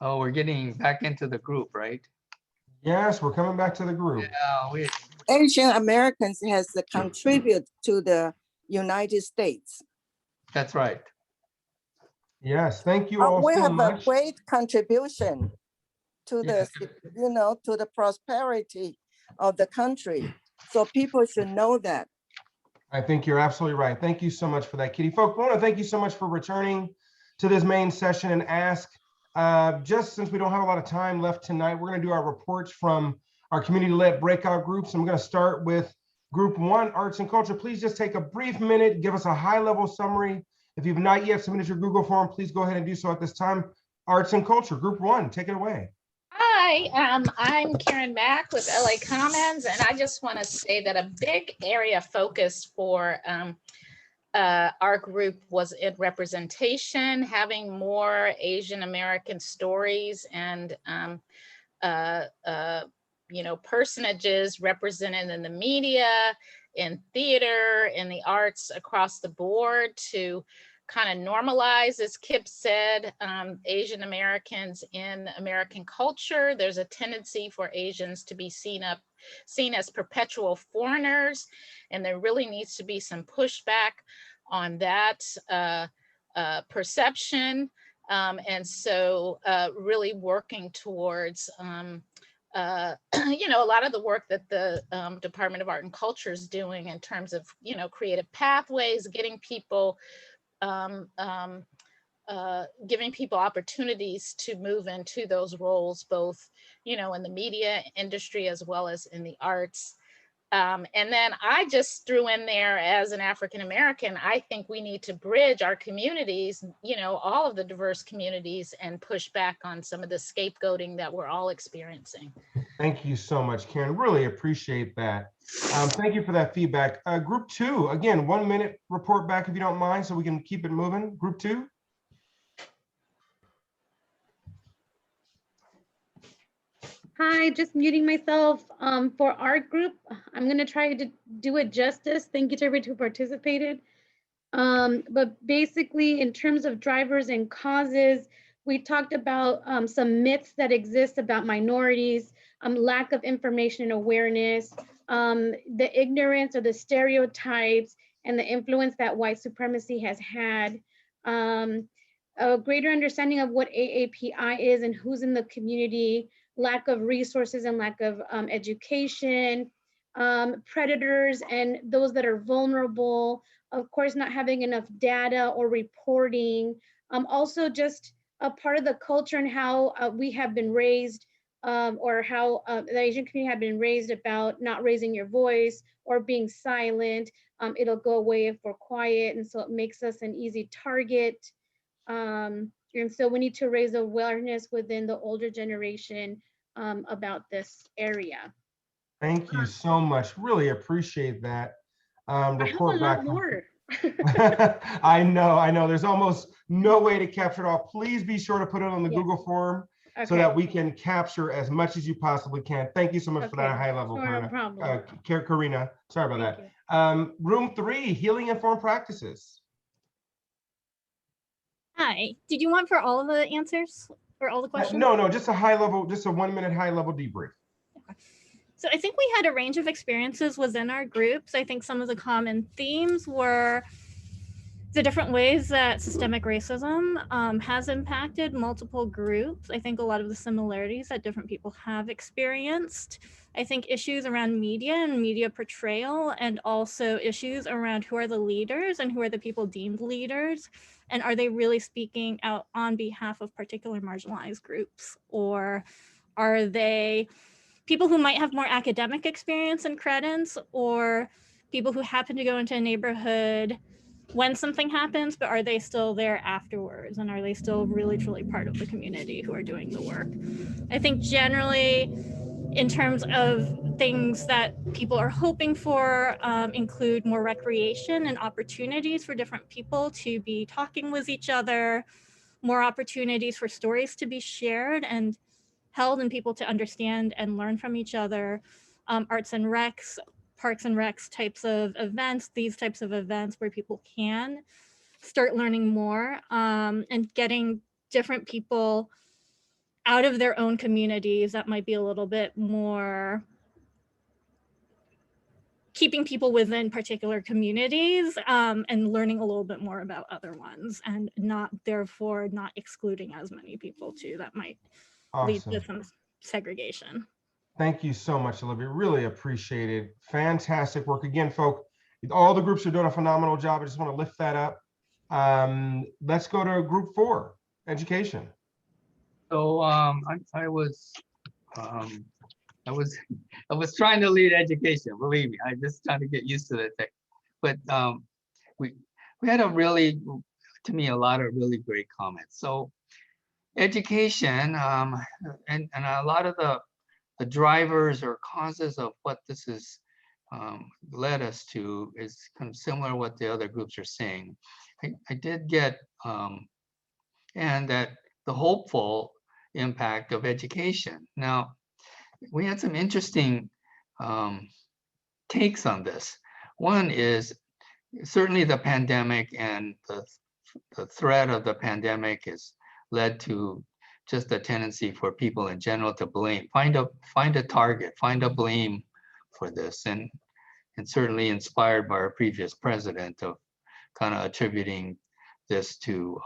Oh, we're getting back into the group, right? Yes, we're coming back to the group. Yeah, Asian Americans has contributed to the United States. that's right. Yes, thank you all We so have a much. great contribution to Yeah. the, to the prosperity of the country. So people should know that. I think you're absolutely right. Thank you so much for that, Kitty. Folk, I want to thank you so much for returning to this main session and ask, just since we don't have a lot of time left tonight, we're going to do our reports from our community-led breakout groups. I'm going to start with Group 1, Arts and Culture. Please just take a brief minute, give us a high-level summary. If you've not yet submitted your Google form, please go ahead and do so at this time. Arts and Culture, Group 1, take it away. Hi, I'm Karen Mack with LA Commons, and I just want to say that a big area of focus for our group was in representation, having more Asian American stories and personages represented in the media, in theater, in the arts across the board to kind of normalize, as Kip said, Asian Americans in American culture. There's a tendency for Asians to be seen as perpetual foreigners, and there really needs to be some pushback on that perception. And so really working towards a lot of the work that the Department of Art and Culture is doing in terms of, creative pathways, getting people giving people opportunities to move into those roles, both, in the media industry as well as in the arts. And then I just threw in there, as an African-American, I think we need to bridge our communities, all of the diverse communities, and push back on some of the scapegoating that we're all experiencing. Thank you so much, Karen. Really appreciate that. Thank you for that feedback. Group 2, again, 1 minute report back if you don't mind, so we can keep it moving. Group 2. Hi, just muting myself for our group. I'm going to try to do it justice. Thank you to everybody who participated. But basically, in terms of drivers and causes, we talked about some myths that exist about minorities, lack of information and awareness, the ignorance or the stereotypes, and the influence that white supremacy has had. A greater understanding of what AAPI is and who's in the community, lack of resources and lack of education, predators and those that are vulnerable, of course, not having enough data or reporting, also just a part of the culture and how we have been raised, or how the Asian community have been raised about not raising your voice or being silent. It'll go away if we're quiet, and so it makes us an easy target. And so we need to raise awareness within the older generation about this area. Thank you so much. Really appreciate that. Report I have a back. lot more. I know. There's almost no way to capture it all. Please be sure to put it on the Google form so that we can capture as much as you possibly can. Thank you so much for that high level, No problem. Karina. Sorry about that. Room 3, healing informed practices. Hi, did you want for all of the answers or all the questions? No, just a high level, just a 1 minute high level debrief. So I think we had a range of experiences within our groups. I think some of the common themes were the different ways that systemic racism has impacted multiple groups. I think a lot of the similarities that different people have experienced. I think issues around media and media portrayal, and also issues around who are the leaders and who are the people deemed leaders, and are they really speaking out on behalf of particular marginalized groups, or are they people who might have more academic experience and credence, or people who happen to go into a neighborhood when something happens, but are they still there afterwards? And are they still really truly part of the community who are doing the work? I think generally, in terms of things that people are hoping for, include more recreation and opportunities for different people to be talking with each other, more opportunities for stories to be shared and held, and people to understand and learn from each other, arts and recs, parks and recs types of events, these types of events where people can start learning more, and getting different people out of their own communities that might be a little bit more keeping people within particular communities, and learning a little bit more about other ones, and not therefore not excluding as many people too that might lead to some segregation. Thank you so much, Olivia. Really appreciate it. Fantastic work. Again, folk, all the groups are doing a phenomenal job. I just want to lift that up. Let's go to group 4, education. So I was trying to lead education, believe me. I just trying to get used to that thing. But we had a really, to me, a lot of really great comments. So education, and a lot of the drivers or causes of what this has led us to is kind of similar to what the other groups are saying. I did get, and that the hopeful impact of education. Now, we had some interesting takes on this. One is certainly the pandemic, and the threat of the pandemic has led to just a tendency for people in general to blame, find a target, find a blame for this, and certainly inspired by our previous president of kind of attributing this to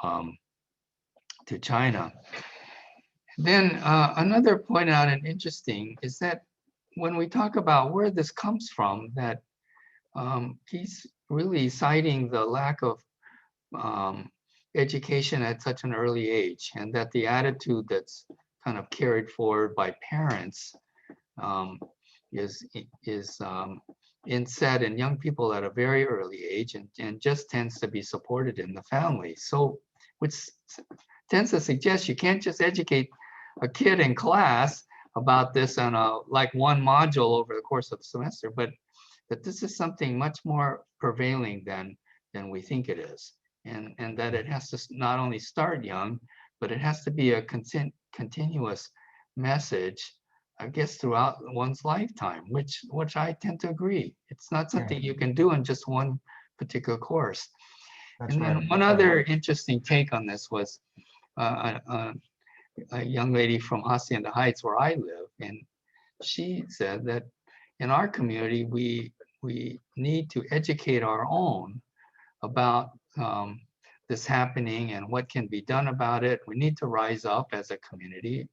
China. Then another point out and interesting is that when we talk about where this comes from, that he's really citing the lack of education at such an early age, and that the attitude that's kind of carried forward by parents is inset in young people at a very early age, and just tends to be supported in the family. So, which tends to suggest you can't just educate a kid in class about this on like one module over the course of the semester, but that this is something much more prevailing than we think it is. And that it has to not only start young, but it has to be a continuous message, I guess, throughout one's lifetime, which I tend to agree. It's not something you can do in just one particular course. And then one other interesting take on this was a young lady from Hacienda the Heights, where I live, and she said that in our community, we need to educate our own about this happening and what can be done about it. We need to rise up as a community,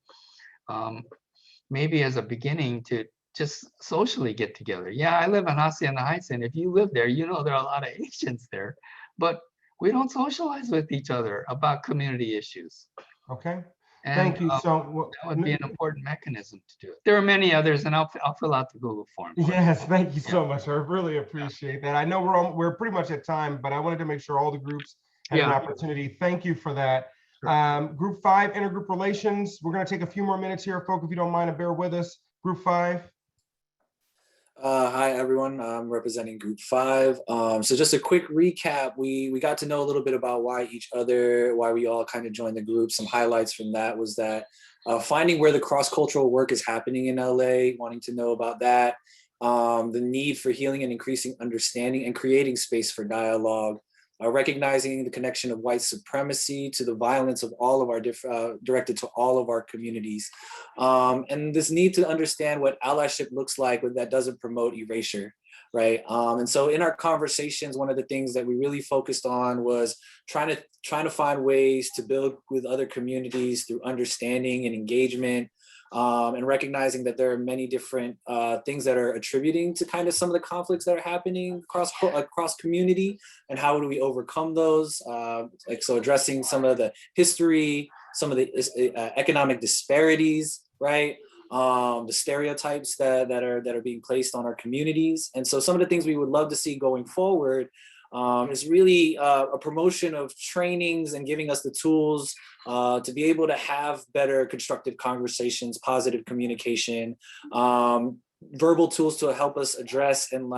maybe as a beginning to just socially get together. Yeah, I live in Hacienda Heights, and if you live there, you know there are a lot of Asians there, but we don't socialize with each other about community issues. Okay. And, thank you. So that would be an important mechanism to do it. There are many others, and I'll fill out the Google form. Yes, thank you so much. I really appreciate that. I know we're pretty much at time, but I wanted to make sure all the groups had an opportunity. Thank you for that. Group 5, intergroup relations. We're going to take a few more minutes here, folks, if you don't mind, and bear with us. Group 5. Hi, everyone. I'm representing Group 5. So just a quick recap. We got to know a little bit about why we all kind of joined the group. Some highlights from that was that finding where the cross-cultural work is happening in LA, wanting to know about that, the need for healing and increasing understanding and creating space for dialogue, recognizing the connection of white supremacy to the violence of all of our directed to all of our communities. And this need to understand what allyship looks like that doesn't promote erasure, right? And so in our conversations, one of the things that we really focused on was trying to find ways to build with other communities through understanding and engagement, and recognizing that there are many different things that are attributing to kind of some of the conflicts that are happening across community, and how do we overcome those? So addressing some of the history, some of the economic disparities, right? The stereotypes that are being placed on our communities. And so some of the things we would love to see going forward is really a promotion of trainings and giving us the tools to be able to have better constructive conversations, positive communication, verbal tools to help us address and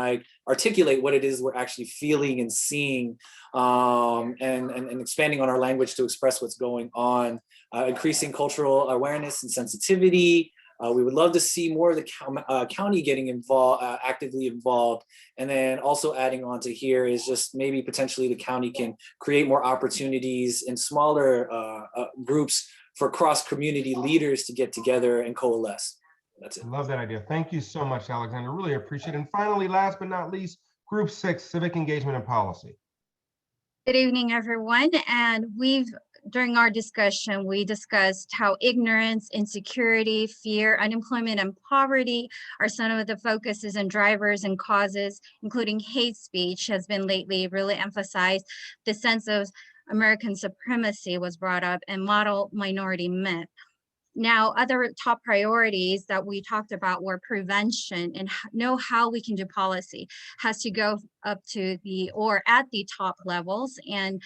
articulate what it is we're actually feeling and seeing, and expanding on our language to express what's going on, increasing cultural awareness and sensitivity. We would love to see more of the county getting involved, actively involved. And then also adding on to here is just maybe potentially the county can create more opportunities in smaller groups for cross-community leaders to get together and coalesce. That's it. I love that idea. Thank you so much, Alexander. Really appreciate it. And finally, last but not least, Group 6, Civic Engagement and Policy. Good evening, everyone. And during our discussion, we discussed how ignorance, insecurity, fear, unemployment, and poverty are some of the focuses and drivers and causes, including hate speech has been lately really emphasized. The sense of American supremacy was brought up, and model minority myth. Now, other top priorities that we talked about were prevention and know how we can do policy has to go up to at the top levels. And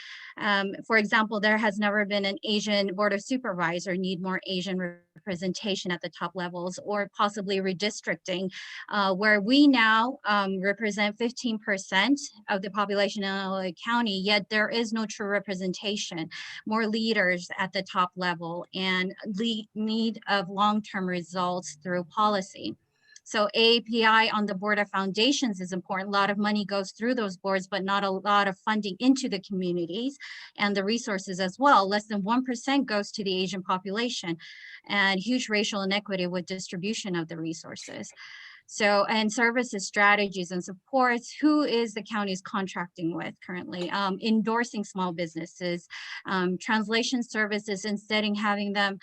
for example, there has never been an Asian board of supervisor, need more Asian representation at the top levels, or possibly redistricting, where we now represent 15% of the population in LA County, yet there is no true representation, more leaders at the top level, and need of long-term results through policy. So AAPI on the Board of Foundations is important. A lot of money goes through those boards, but not a lot of funding into the communities and the resources as well. Less than 1% goes to the Asian population, and huge racial inequity with distribution of the resources. So, and services, strategies, and supports, who is the county's contracting with currently? Endorsing small businesses, translation services, instead of having them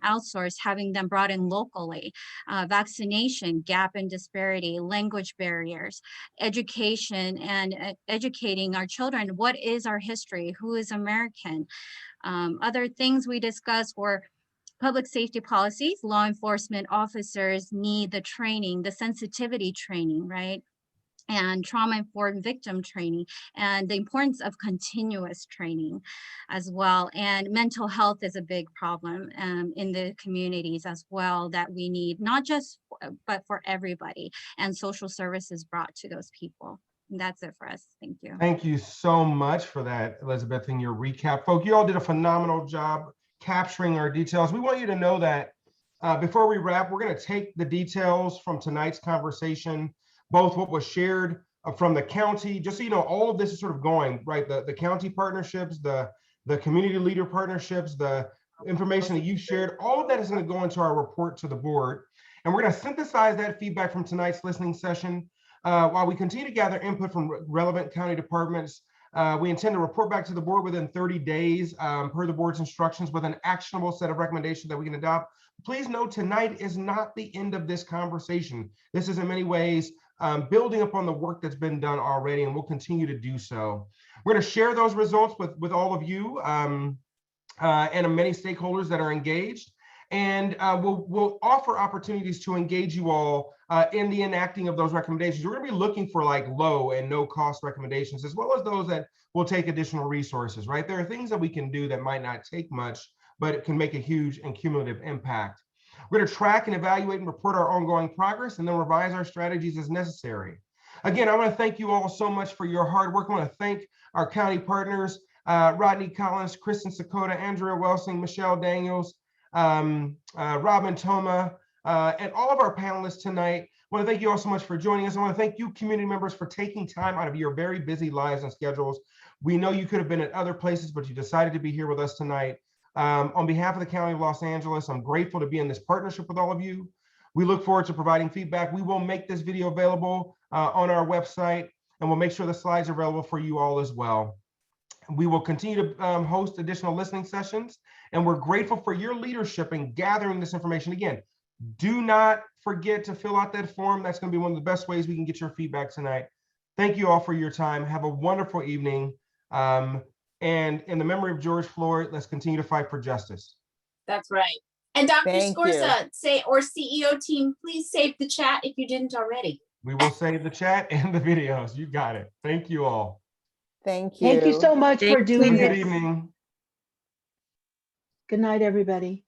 outsourced, having them brought in locally, vaccination, gap and disparity, language barriers, education, and educating our children. What is our history? Who is American? Other things we discussed were public safety policies. Law enforcement officers need the training, the sensitivity training, right? And trauma-informed victim training, and the importance of continuous training as well. And mental health is a big problem in the communities as well, that we need, not just, but for everybody, and social services brought to those people. And that's it for us. Thank you. Thank you so much for that, Elizabeth, in your recap. Folks, you all did a phenomenal job capturing our details. We want you to know that before we wrap, we're going to take the details from tonight's conversation, both what was shared from the county, just so you know, all of this is sort of going, right? The county partnerships, the community leader partnerships, the information that you shared, all of that is going to go into our report to the board. And we're going to synthesize that feedback from tonight's listening session while we continue to gather input from relevant county departments. We intend to report back to the board within 30 days per the board's instructions with an actionable set of recommendations that we can adopt. Please note, tonight is not the end of this conversation. This is in many ways building upon the work that's been done already, and we'll continue to do so. We're going to share those results with all of you and many stakeholders that are engaged. And we'll offer opportunities to engage you all in the enacting of those recommendations. We're going to be looking for low and no cost recommendations, as well as those that will take additional resources, right? There are things that we can do that might not take much, but it can make a huge and cumulative impact. We're going to track and evaluate and report our ongoing progress, and then revise our strategies as necessary. Again, I want to thank you all so much for your hard work. I want to thank our county partners, Rodney Collins, Kristen Sakota, Andrea Welsing, Michelle Daniels, Robin Toma, and all of our panelists tonight. I want to thank you all so much for joining us. I want to thank you, community members, for taking time out of your very busy lives and schedules We know you could have been at other places, but you decided to be here with us tonight. On behalf of the County of Los Angeles, I'm grateful to be in this partnership with all of you. We look forward to providing feedback. We will make this video available on our website, and we'll make sure the slides are available for you all as well. We will continue to host additional listening sessions, and we're grateful for your leadership in gathering this information. Again, do not forget to fill out that form. That's going to be one of the best ways we can get your feedback tonight. Thank you all for your time. Have a wonderful evening. And in the memory of George Floyd, let's continue to fight for justice. That's right. And Dr. Thank Scorza, or CEO team, please save the chat if you didn't already. We will save the chat and the videos. You got it. Thank you all. Thank you. Thank you so much for doing Good this. evening. Good night, everybody.